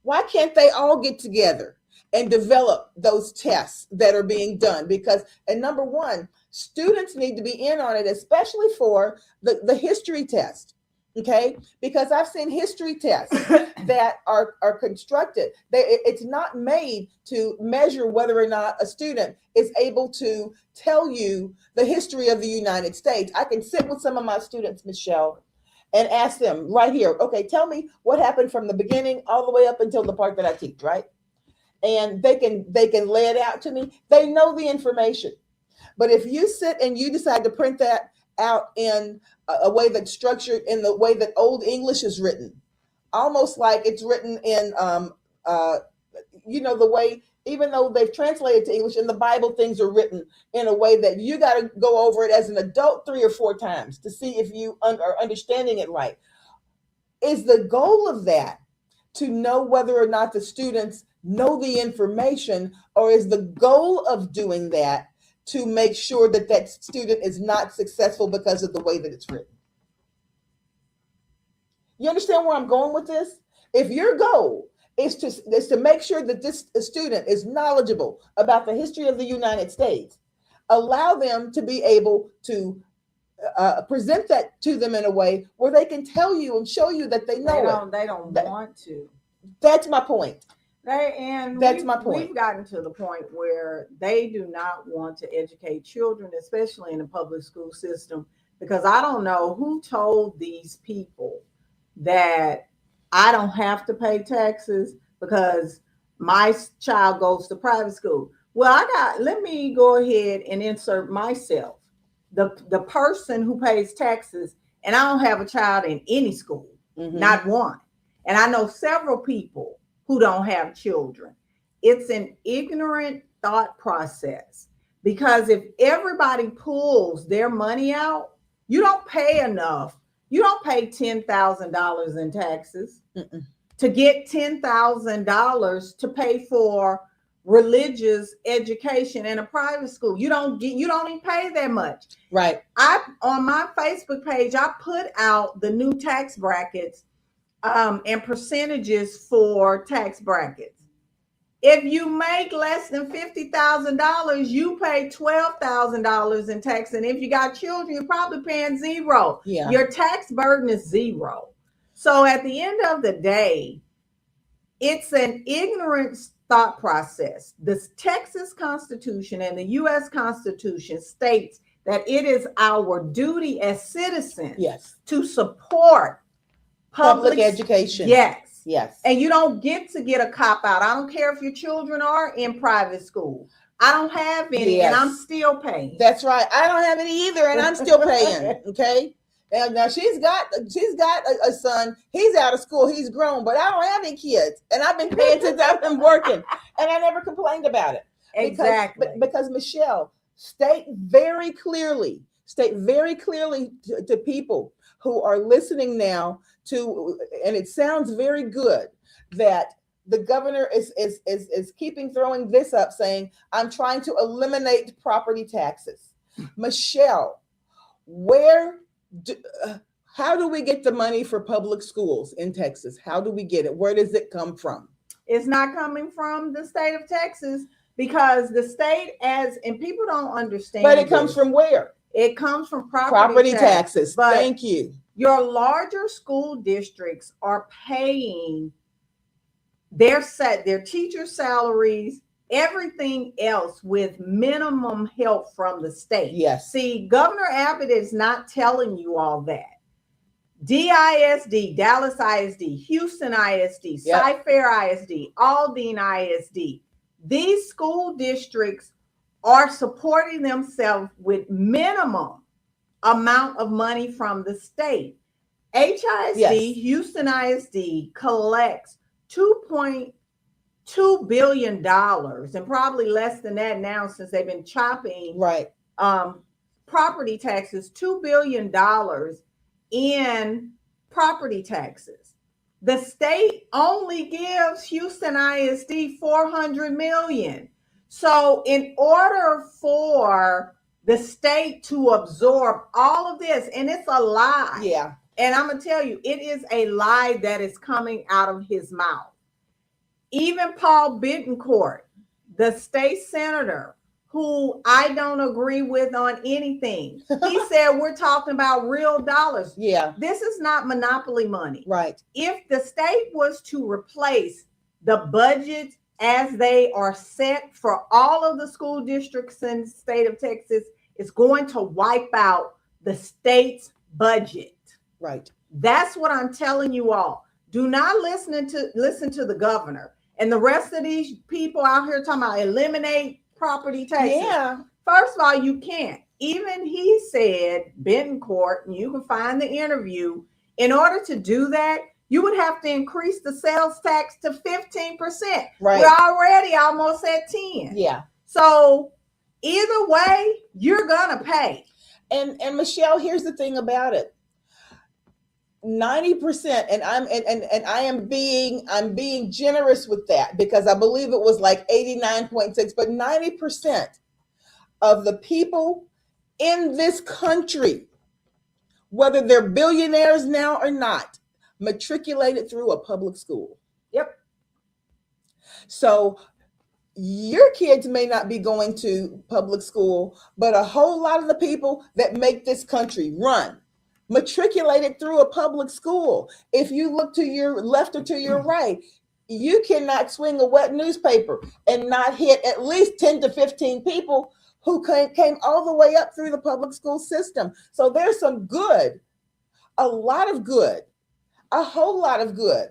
Why can't they all get together and develop those tests that are being done? Because, and number one, students need to be in on it, especially for the history test. Okay, because I've seen history tests that are constructed. It's not made to measure whether or not a student is able to tell you the history of the United States. I can sit with some of my students, Michelle, and ask them right here, okay, tell me what happened from the beginning all the way up until the part that I teach, right? And they can lay it out to me. They know the information. But if you sit and you decide to print that out in a way that's structured in the way that Old English is written, almost like it's written in, the way, even though they've translated to English, in the Bible, things are written in a way that you got to go over it as an adult 3 or 4 times to see if you are understanding it right. Is the goal of that to know whether or not the students know the information, or is the goal of doing that to make sure that student is not successful because of the way that it's written? You understand where I'm going with this? If your goal is to make sure that this student is knowledgeable about the history of the United States, allow them to be able to present that to them in a way where they can tell you and show you that they know They don't want to. That's my point. That's my point. We've gotten to the point where they do not want to educate children, especially in the public school system, because I don't know who told these people that I don't have to pay taxes because my child goes to private school. Well, let me go ahead and insert myself, the person who pays taxes, and I don't have a child in any school, not one. And I know several people who don't have children. It's an ignorant thought process, because if everybody pulls their money out, you don't pay enough. You don't pay $10,000 in taxes to get $10,000 to pay for religious education in a private school. You don't even pay that much. Right. On my Facebook page, I put out the new tax brackets and percentages for tax brackets. If you make less than $50,000, you pay $12,000 in tax. And if you got children, you're probably paying zero. Yeah. Your tax burden is zero. So at the end of the day, it's an ignorant thought process. The Texas Constitution and the U.S. Constitution states that it is our duty as citizens to support public education. Yes. And you don't get to get a cop out. I don't care if your children are in private school. I don't have any, and I'm still paying. That's right. I don't have any either, and I'm still paying. Okay. And now she's got a son. He's out of school. He's grown, but I don't have any kids, and I've been paying since I've been working, and I never complained about it. Exactly. Because Michelle, state very clearly to people who are listening now to, and it sounds very good, that the governor is keeping throwing this up, saying, I'm trying to eliminate property taxes. Michelle, where do, how do we get the money for public schools in Texas? How do we get it? Where does it come from? It's not coming from the state of Texas, because the state, and people don't understand. But it comes from where? It comes from property taxes. Thank you. Your larger school districts are paying their teacher salaries, everything else, with minimum help from the state. Yes. See, Governor Abbott is not telling you all that. DISD, Dallas ISD, Houston ISD, Cy-Fair ISD, Aldine ISD. These school districts are supporting themselves with minimum amount of money from the state. HISD, Houston ISD, collects $2.2 billion, and probably less than that now, since they've been chopping property taxes, $2 billion in property taxes. The state only gives Houston ISD $400 million. So in order for the state to absorb all of this, and it's a lie. Yeah. And I'm going to tell you, it is a lie that is coming out of his mouth. Even Paul Bettencourt, the state senator, who I don't agree with on anything, he said we're talking about real dollars. Yeah. This is not monopoly money. Right. If the state was to replace the budget as they are set for all of the school districts in the state of Texas, it's going to wipe out the state's budget. Right. That's what I'm telling you all. Do not listen to the governor and the rest of these people out here talking about eliminate property taxes. Yeah. First of all, you can't. Even he said, Bettencourt, and you can find the interview, in order to do that, you would have to increase the sales tax to 15%. Right. We're already almost at 10. Yeah. So either way, you're gonna pay. And Michelle, here's the thing about it. 90%, and I'm being generous with that, because I believe it was like 89.6, but 90% of the people in this country, whether they're billionaires now or not, matriculated through a public school. Yep. So your kids may not be going to public school, but a whole lot of the people that make this country run matriculated through a public school. If you look to your left or to your right, you cannot swing a wet newspaper and not hit at least 10 to 15 people who came all the way up through the public school system. So there's some good, a lot of good, a whole lot of good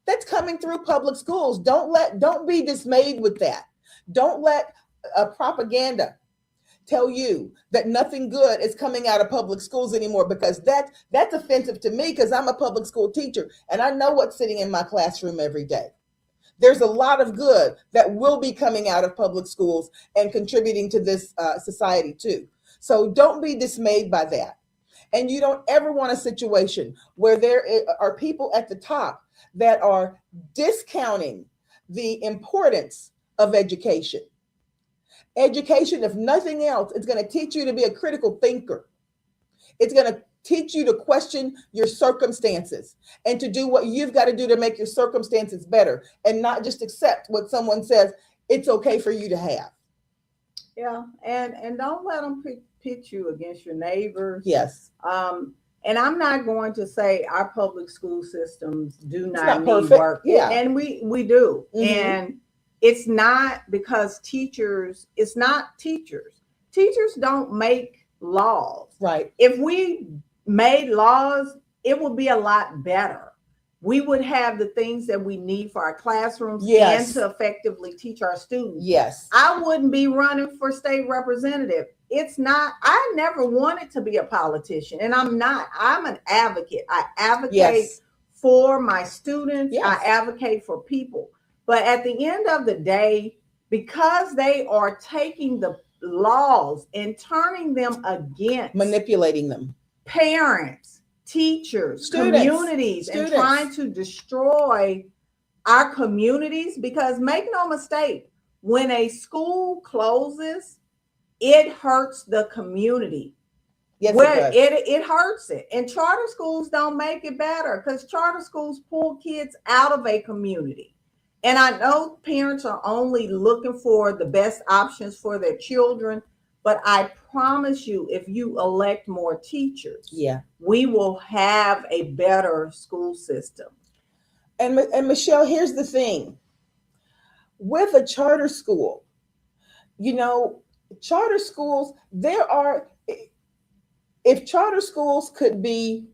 that's coming through public schools. Don't be dismayed with that. Don't let propaganda tell you that nothing good is coming out of public schools anymore, because that's offensive to me, because I'm a public school teacher and I know what's sitting in my classroom every day. There's a lot of good that will be coming out of public schools and contributing to this society too. So don't be dismayed by that. And you don't ever want a situation where there are people at the top that are discounting the importance of education. Education, if nothing else, is going to teach you to be a critical thinker. It's going to teach you to question your circumstances and to do what you've got to do to make your circumstances better, and not just accept what someone says it's okay for you to have. Yeah, and don't let them pit you against your neighbors. Yes. And I'm not going to say our public school systems do not need perfect. work. Yeah. And we do. Mm-hmm. And it's not because it's not teachers. Teachers don't make laws. Right. If we made laws, it would be a lot better. We would have the things that we need for our classrooms and to effectively teach our students. Yes. I wouldn't be running for state representative. It's not, I never wanted to be a politician, and I'm not. I'm an advocate. I advocate for my students. I advocate for people. But at the end of the day, because they are taking the laws and turning them against, manipulating them, parents, teachers, communities, and trying to destroy our communities, because make no mistake, when a school closes, it hurts the community. Yes, Where it does. it hurts it. And charter schools don't make it better, because charter schools pull kids out of a community. And I know parents are only looking for the best options for their children, but I promise you, if you elect more teachers, Yeah. we will have a better school system. And Michelle, here's the thing. With a charter school, you know, charter schools, there are, if charter schools could be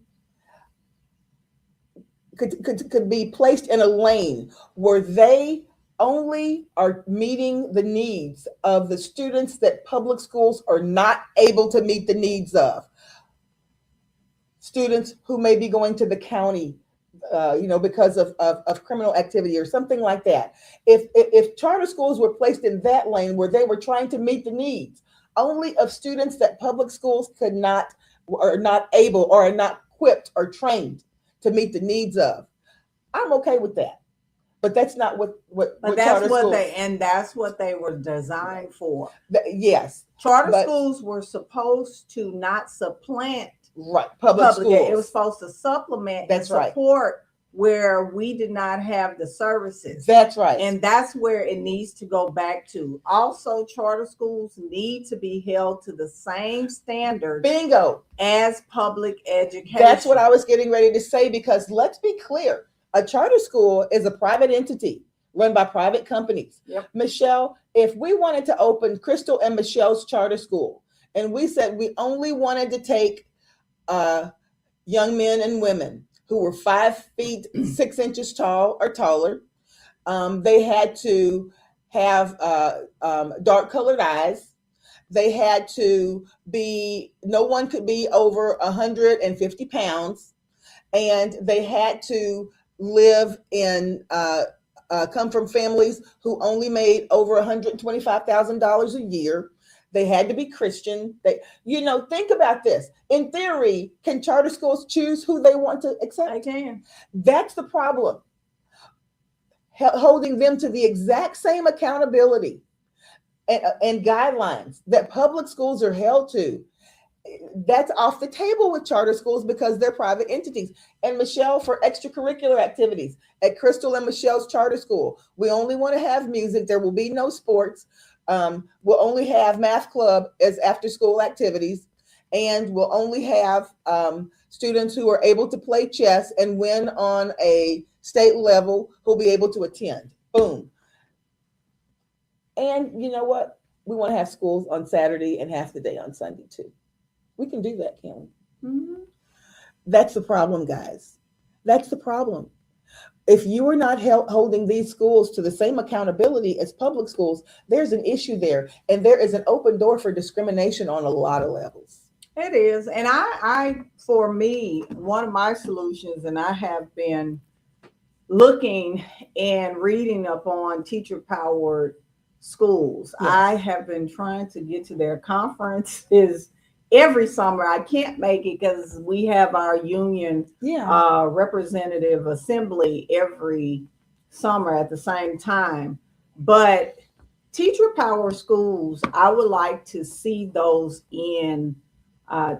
placed in a lane where they only are meeting the needs of the students that public schools are not able to meet the needs of, students who may be going to the county, because of criminal activity or something like that. If charter schools were placed in that lane where they were trying to meet the needs only of students that public schools could not, or are not able, or are not equipped or trained to meet the needs of, I'm okay with that. But that's not But what that's charter what schools. that's what they were designed for. Yes, Charter but schools were supposed to not supplant right, public schools. It was supposed to supplement That's and right. support where we did not have the services. That's right. And that's where it needs to go back to. Also, charter schools need to be held to the same standards Bingo. as public education. That's what I was getting ready to say, because let's be clear. A charter school is a private entity run by private companies. Yep. Michelle, if we wanted to open Crystal and Michelle's charter school, and we said we only wanted to take young men and women who were 5 feet 6 inches tall or taller, they had to have dark colored eyes. They had to be, no one could be over 150 pounds. And they had to live in, come from families who only made over $125,000 a year. They had to be Christian. Think about this. In theory, can charter schools choose who they want to accept? They can. That's the problem. Holding them to the exact same accountability and guidelines that public schools are held to, that's off the table with charter schools because they're private entities. And Michelle, for extracurricular activities at Crystal and Michelle's charter school, we only want to have music. There will be no sports. We'll only have math club as after school activities. And we'll only have students who are able to play chess and win on a state level who'll be able to attend. Boom. And you know what? We want to have schools on Saturday and half the day on Sunday too. We can do that, can't we? Mm-hmm. That's the problem, guys. That's the problem. If you are not holding these schools to the same accountability as public schools, there's an issue there. And there is an open door for discrimination on a lot of levels. It is. And I for me, one of my solutions, and I have been looking and reading up on teacher powered schools. Yes. I have been trying to get to their conferences every summer. I can't make it because we have our union representative assembly every summer at the same time. But teacher power schools, I would like to see those in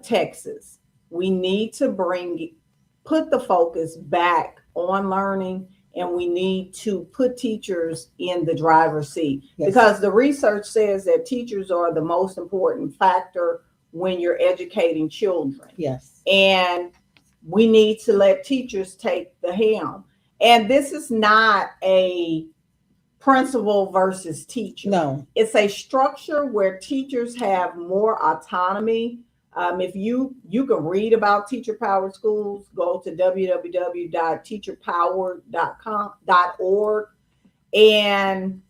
Texas. We need to put the focus back on learning, and we need to put teachers in the driver's seat. Yes. Because the research says that teachers are the most important factor when you're educating children. Yes. And we need to let teachers take the helm. And this is not a principal versus teacher. No. It's a structure where teachers have more autonomy. If you can read about teacher powered schools, go to www.teacherpowered.org. And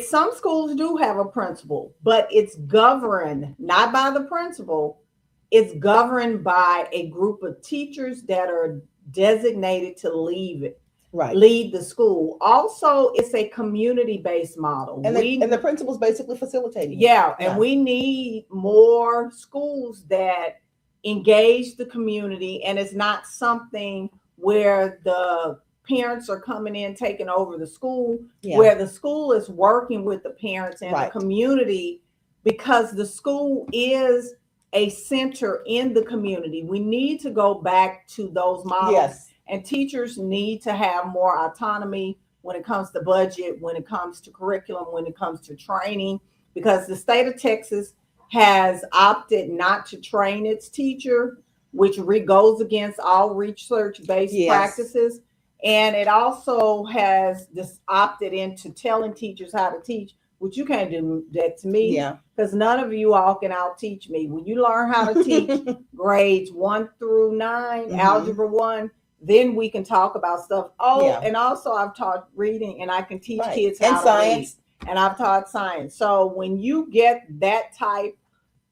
some schools do have a principal, but it's governed not by the principal. It's governed by a group of teachers that are designated to lead the school. Also, it's a community-based model. And the principal's basically facilitating. Yeah, and we need more schools that engage the community, and it's not something where the parents are coming in, taking over the school, Yeah. where the school is working with the parents and the Right. community, because the school is a center in the community. We need to go back to those models, Yes. and teachers need to have more autonomy when it comes to budget, when it comes to curriculum, when it comes to training, because the state of Texas has opted not to train its teacher, which goes against all research-based Yes. practices. And it also has this opted into telling teachers how to teach, which you can't do that to me, Yeah. because none of you all can out teach me. When you learn how to teach grades 1 through 9, Mhm. algebra 1, then we can talk about stuff. Oh, Yeah. and also I've taught reading, and I can teach Right. kids And how to read. science. And I've taught science. So when you get that type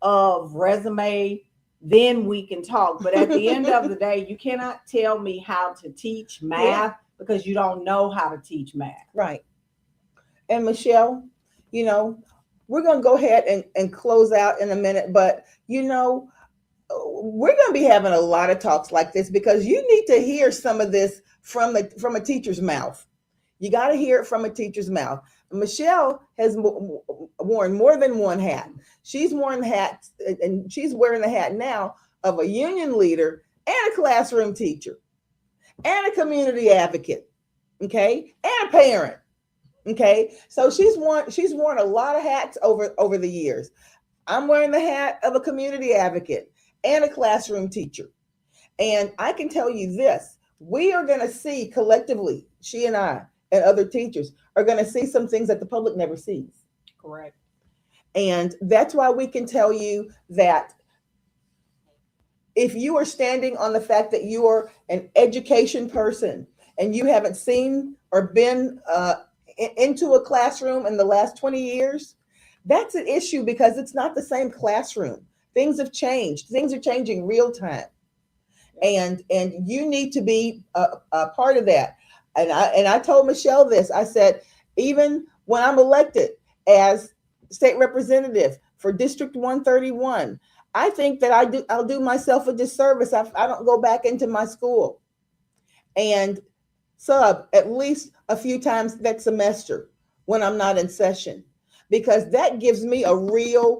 of resume, then we can talk. But at the end of the day, you cannot tell me how to teach Yeah. math because you don't know how to teach math. Right. And Michelle, you know, we're going to go ahead and close out in a minute, but we're going to be having a lot of talks like this because you need to hear some of this from a teacher's mouth. You got to hear it from a teacher's mouth. Michelle has worn more than one hat. She's worn hats, and she's wearing the hat now of a union leader and a classroom teacher and a community advocate, okay, and a parent. Okay, so she's worn a lot of hats over the years. I'm wearing the hat of a community advocate and a classroom teacher. And I can tell you this, we are going to see collectively, she and I and other teachers are going to see some things that the public never sees. Correct. And that's why we can tell you that if you are standing on the fact that you are an education person and you haven't seen or been into a classroom in the last 20 years, that's an issue because it's not the same classroom. Things have changed. Things are changing real time. And you need to be a part of that. And I told Michelle this. I said, even when I'm elected as state representative for District 131, I think that I'll do myself a disservice. I don't go back into my school and sub at least a few times that semester when I'm not in session, because that gives me a real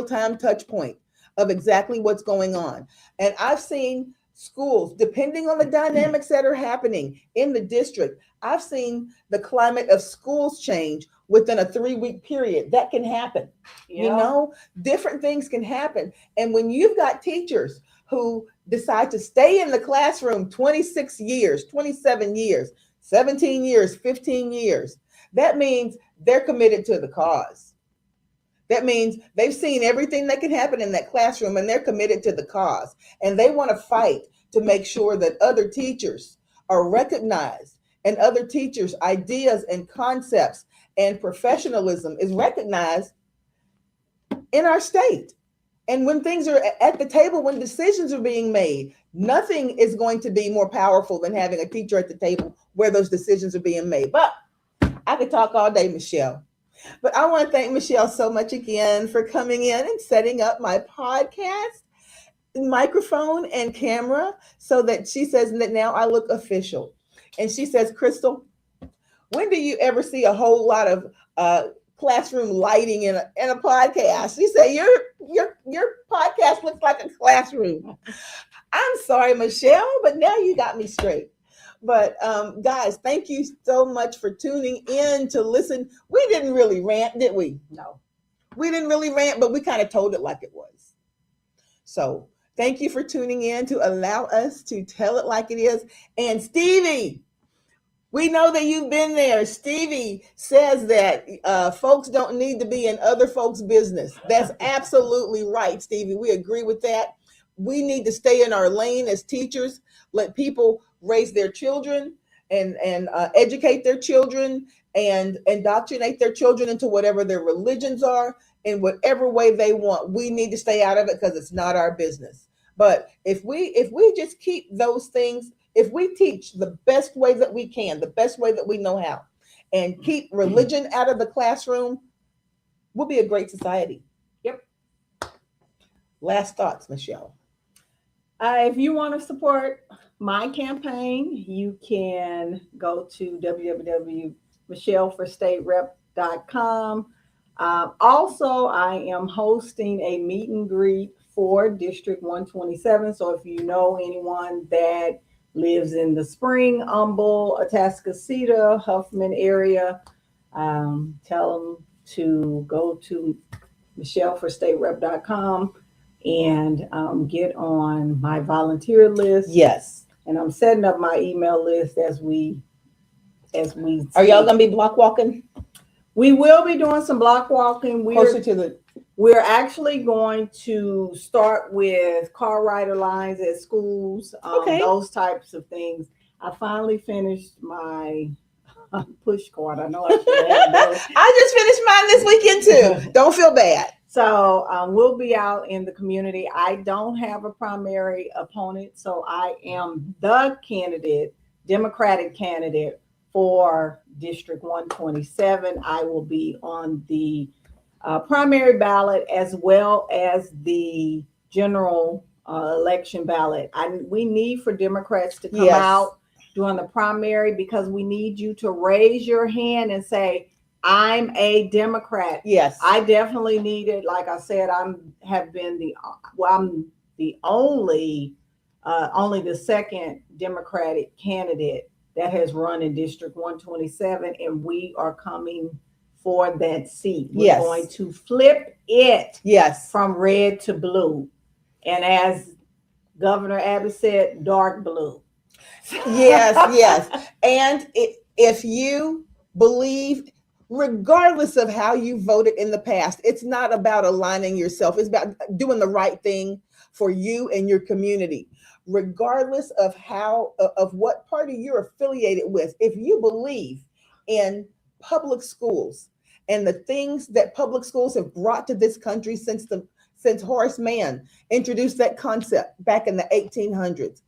time touch point of exactly what's going on. And I've seen schools, depending on the dynamics that are happening in the district, I've seen the climate of schools change within a 3-week period. That can happen. Yeah. Different things can happen. And when you've got teachers who decide to stay in the classroom 26 years, 27 years, 17 years, 15 years, that means they're committed to the cause. That means they've seen everything that can happen in that classroom and they're committed to the cause. And they want to fight to make sure that other teachers are recognized and other teachers' ideas and concepts and professionalism is recognized in our state. And when things are at the table, when decisions are being made, nothing is going to be more powerful than having a teacher at the table where those decisions are being made. But I could talk all day, Michelle. But I want to thank Michelle so much again for coming in and setting up my podcast microphone and camera so that she says that now I look official. And she says, Crystal, when do you ever see a whole lot of classroom lighting in a podcast? She said, your podcast looks like a classroom. I'm sorry, Michelle, but now you got me straight. But guys, thank you so much for tuning in to listen. We didn't really rant, did we? No. We didn't really rant, but we kind of told it like it was. So thank you for tuning in to allow us to tell it like it is. And Stevie, we know that you've been there. Stevie says that folks don't need to be in other folks' business. That's absolutely right, Stevie. We agree with that. We need to stay in our lane as teachers, let people raise their children and educate their children and indoctrinate their children into whatever their religions are in whatever way they want. We need to stay out of it because it's not our business. But if we just keep those things, if we teach the best way that we can, the best way that we know how, and keep religion out of the classroom, we'll be a great society. Yep. Last thoughts, Michelle. If you want to support my campaign, you can go to www.michelleforstaterep.com. Also, I am hosting a meet and greet for District 127. So if you know anyone that lives in the Spring, Humble, Atascocita, Huffman area, tell them to go to michelleforstaterep.com and get on my volunteer list. Yes. And I'm setting up my email list as we Are y'all gonna be block walking we will be doing some block walking. closer to the? We're actually going to start with car rider lines at schools, Okay. those types of things. I finally finished my push card. I know I should have done. I just finished mine this weekend too. Don't feel bad. So we'll be out in the community. I don't have a primary opponent, so I am the candidate, Democratic candidate for District 127. I will be on the primary ballot as well as the general election ballot. We need for Democrats to come out during the primary because we need you to raise your hand and say, I'm a Democrat. Yes. I definitely need it. Like I said, I'm the only the second Democratic candidate that has run in District 127, and we are coming for that seat. We're going to flip it from red to blue. And as Governor Abbott said, dark blue. Yes. And if you believe, regardless of how you voted in the past, it's not about aligning yourself. It's about doing the right thing for you and your community, regardless of of what party you're affiliated with. If you believe in public schools and the things that public schools have brought to this country since Horace Mann introduced that concept back in the 1800s,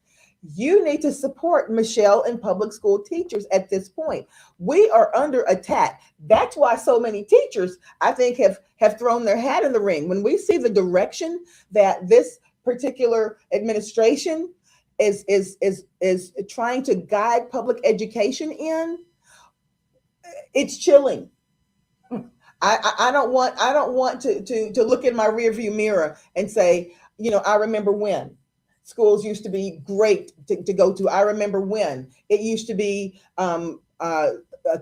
you need to support Michelle and public school teachers at this point. We are under attack. That's why so many teachers, I think, have thrown their hat in the ring. When we see the direction that this particular administration is trying to guide public education in, it's chilling. I don't want to look in my rearview mirror and say, I remember when schools used to be great to go to. I remember when it used to be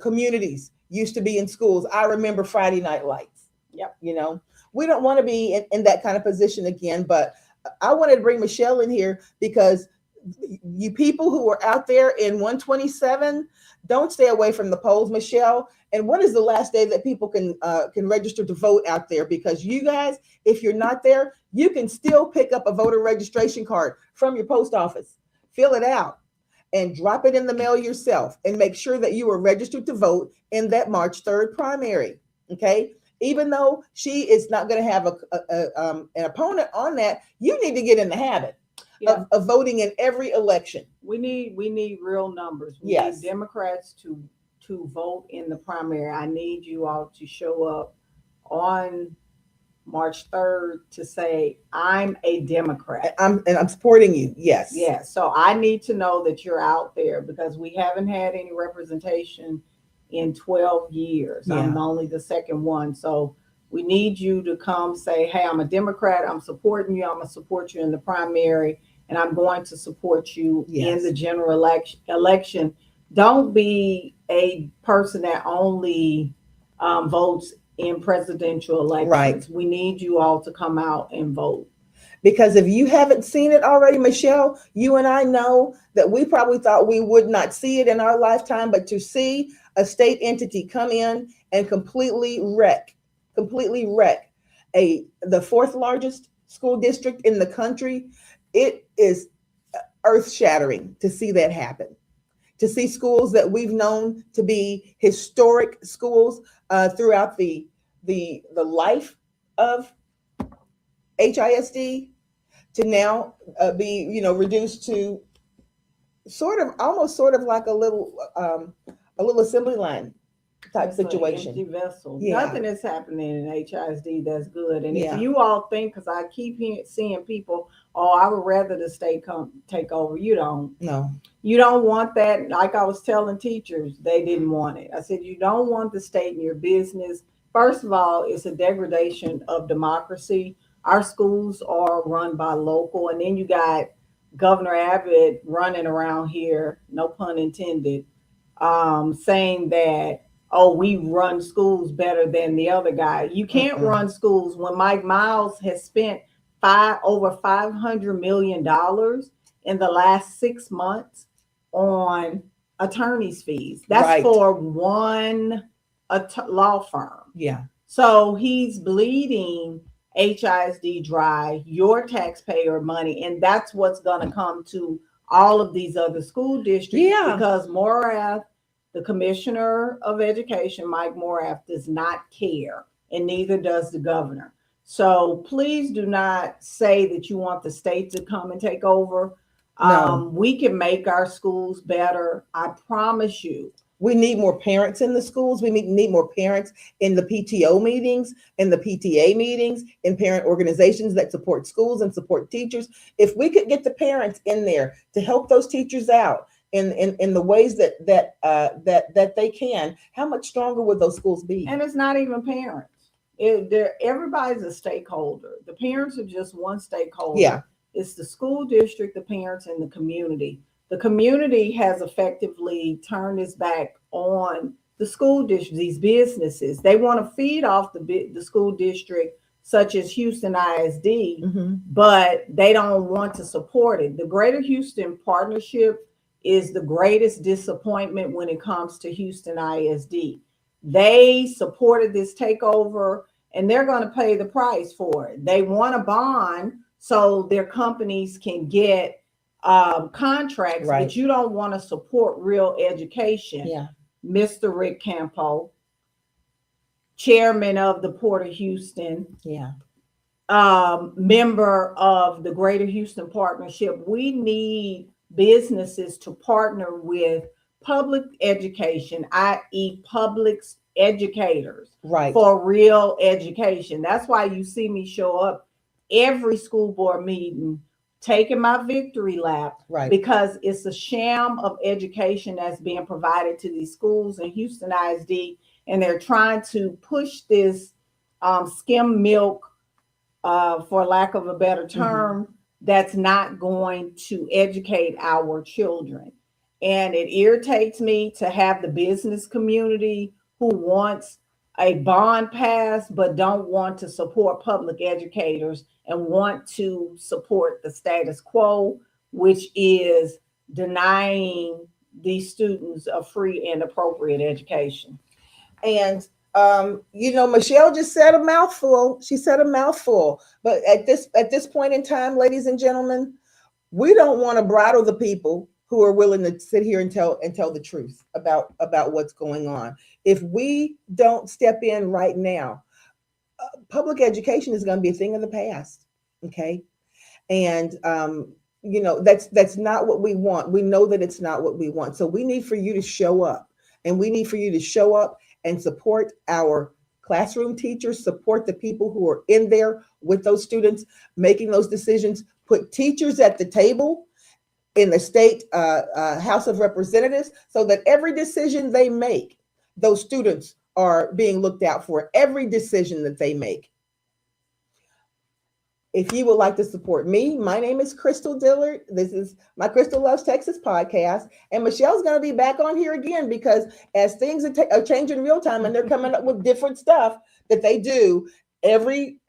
communities used to be in schools. I remember Friday night lights. Yep. We don't want to be in that kind of position again. But I wanted to bring Michelle in here because you people who are out there in 127, don't stay away from the polls, Michelle. And when is the last day that people can register to vote out there? Because you guys, if you're not there, you can still pick up a voter registration card from your post office, fill it out, and drop it in the mail yourself, and make sure that you are registered to vote in that March 3rd primary. Okay. Even though she is not going to have an opponent on that, you need to get in the habit of voting in every election. We need real numbers. We need Democrats to vote in the primary. I need you all to show up on March 3rd to say, I'm a Democrat. I'm supporting you. Yes. Yes. So I need to know that you're out there because we haven't had any representation in 12 years. Yeah. I'm only the second one. So we need you to come say, hey, I'm a Democrat. I'm supporting you. I'm going to support you in the primary, and I'm going to support you in the general election. Don't be a person that only votes in presidential elections. Right. We need you all to come out and vote. Because if you haven't seen it already, Michelle, you and I know that we probably thought we would not see it in our lifetime, but to see a state entity come in and completely wreck the fourth largest school district in the country, it is earth-shattering to see that happen. To see schools that we've known to be historic schools throughout the life of HISD to now be reduced to almost like a little assembly line type situation. Empty vessel. Yeah. Nothing is happening in HISD that's good. And Yeah. if you all think, because I keep seeing people, oh, I would rather the state come take over. You don't. No. You don't want that. Like I was telling teachers, they didn't want it. I said, you don't want the state in your business. First of all, it's a degradation of democracy. Our schools are run by local, and then you got Governor Abbott running around here, no pun intended, saying that, oh, we run schools better than the other guy. You can't Mm-mm. run schools when Mike Miles has spent over $500 million in the last 6 months on attorney's fees. That's Right. for one law firm. Yeah. So he's bleeding HISD dry, your taxpayer money, and that's what's going to come to all of these other school districts. Yeah. Because Morath, the commissioner of education, Mike Morath, does not care, and neither does the governor. So please do not say that you want the state to come and take over. No. We can make our schools better. I promise you. We need more parents in the schools. We need more parents in the PTO meetings, in the PTA meetings, in parent organizations that support schools and support teachers. If we could get the parents in there to help those teachers out in the ways that they can, how much stronger would those schools be? And it's not even parents. Everybody's a stakeholder. The parents are just one stakeholder. Yeah. It's the school district, the parents, and the community. The community has effectively turned its back on the school district, these businesses. They want to feed off the school district, such as Houston ISD, Mm-hmm. but they don't want to support it. The Greater Houston Partnership is the greatest disappointment when it comes to Houston ISD. They supported this takeover, and they're going to pay the price for it. They want a bond so their companies can get contracts, Right. but you don't want to support real education. Yeah. Mr. Rick Campo, chairman of the Port of Houston, Yeah. member of the Greater Houston Partnership, we need businesses to partner with public education, i.e., public educators, Right. for real education. That's why you see me show up every school board meeting taking my victory lap, Right. because it's a sham of education that's being provided to these schools in Houston ISD, and they're trying to push this skim milk, for lack of a better term, that's not going to educate our children. And it irritates me to have the business community who wants a bond pass but don't want to support public educators and want to support the status quo, which is denying these students a free and appropriate education. And Michelle just said a mouthful. She said a mouthful. But at this point in time, ladies and gentlemen, we don't want to bridle the people who are willing to sit here and tell the truth about what's going on. If we don't step in right now, public education is going to be a thing of the past. Okay. And that's not what we want. We know that it's not what we want. So we need for you to show up, and we need for you to show up and support our classroom teachers, support the people who are in there with those students, making those decisions, put teachers at the table in the state House of Representatives, so that every decision they make, those students are being looked out for, every decision that they make. If you would like to support me, my name is Crystal Dillard. This is my Crystal Loves Texas podcast. And Michelle's going to be back on here again, because as things are changing real time, and they're coming up with different stuff that they do every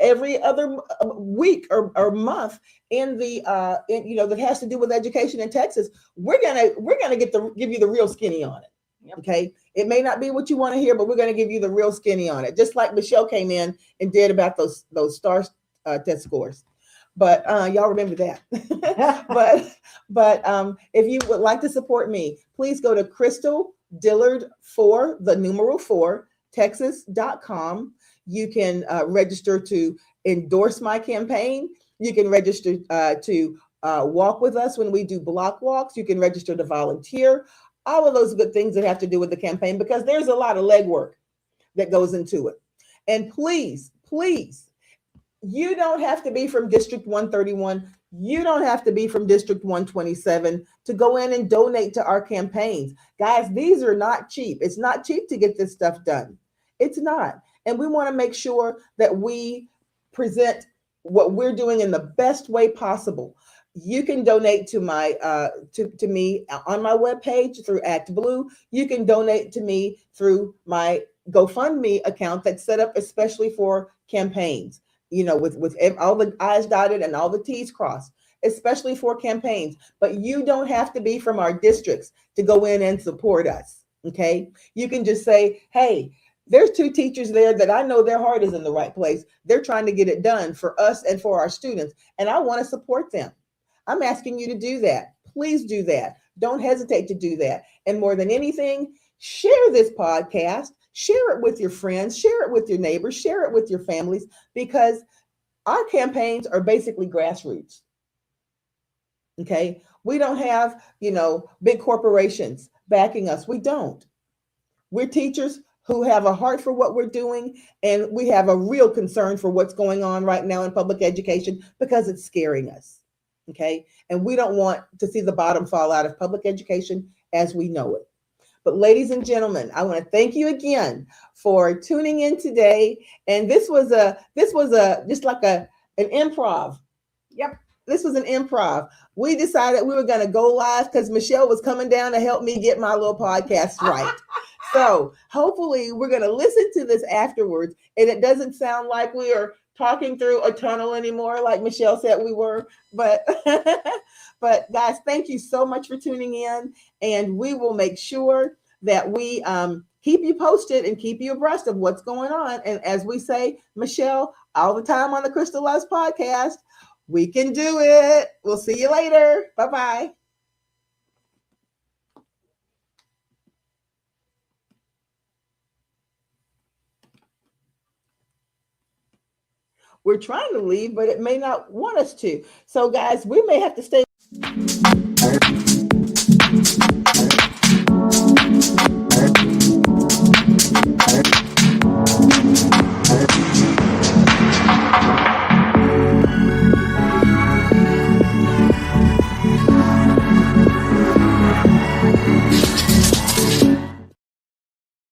other week or month in the that has to do with education in Texas, we're gonna give you the real skinny on it. Yep. Okay, it may not be what you want to hear, but we're going to give you the real skinny on it, just like Michelle came in and did about those STAR test scores. But y'all remember that. but if you would like to support me, please go to Crystal Dillard 4, the numeral 4, Texas.com. You can register to endorse my campaign. You can register to walk with us when we do block walks. You can register to volunteer. All of those good things that have to do with the campaign, because there's a lot of legwork that goes into it. And please, You don't have to be from District 131. You don't have to be from District 127 to go in and donate to our campaigns. Guys, these are not cheap. It's not cheap to get this stuff done. It's not. And we want to make sure that we present what we're doing in the best way possible. You can donate to my to me on my webpage through Act Blue. You can donate to me through my GoFundMe account that's set up especially for campaigns, with all the I's dotted and all the T's crossed, especially for campaigns. But you don't have to be from our districts to go in and support us. Okay. You can just say, hey, there's two teachers there that I know their heart is in the right place. They're trying to get it done for us and for our students, and I want to support them. I'm asking you to do that. Please do that. Don't hesitate to do that. And more than anything, share this podcast, share it with your friends, share it with your neighbors, share it with your families, because our campaigns are basically grassroots. Okay. We don't have, big corporations backing us. We don't. We're teachers who have a heart for what we're doing, and we have a real concern for what's going on right now in public education because it's scaring us. Okay. And we don't want to see the bottom fall out of public education as we know it. But ladies and gentlemen, I want to thank you again for tuning in today. And this was just like an improv. Yep. This was an improv. We decided we were going to go live because Michelle was coming down to help me get my little podcast right. So hopefully we're going to listen to this afterwards, and it doesn't sound like we are talking through a tunnel anymore, like Michelle said we were. But but guys, thank you so much for tuning in, and we will make sure that we keep you posted and keep you abreast of what's going on. And as we say, Michelle, all the time on the Crystal Loves podcast, we can do it. We'll see you later. Bye-bye. We're trying to leave, but it may not want us to. So guys, we may have to stay.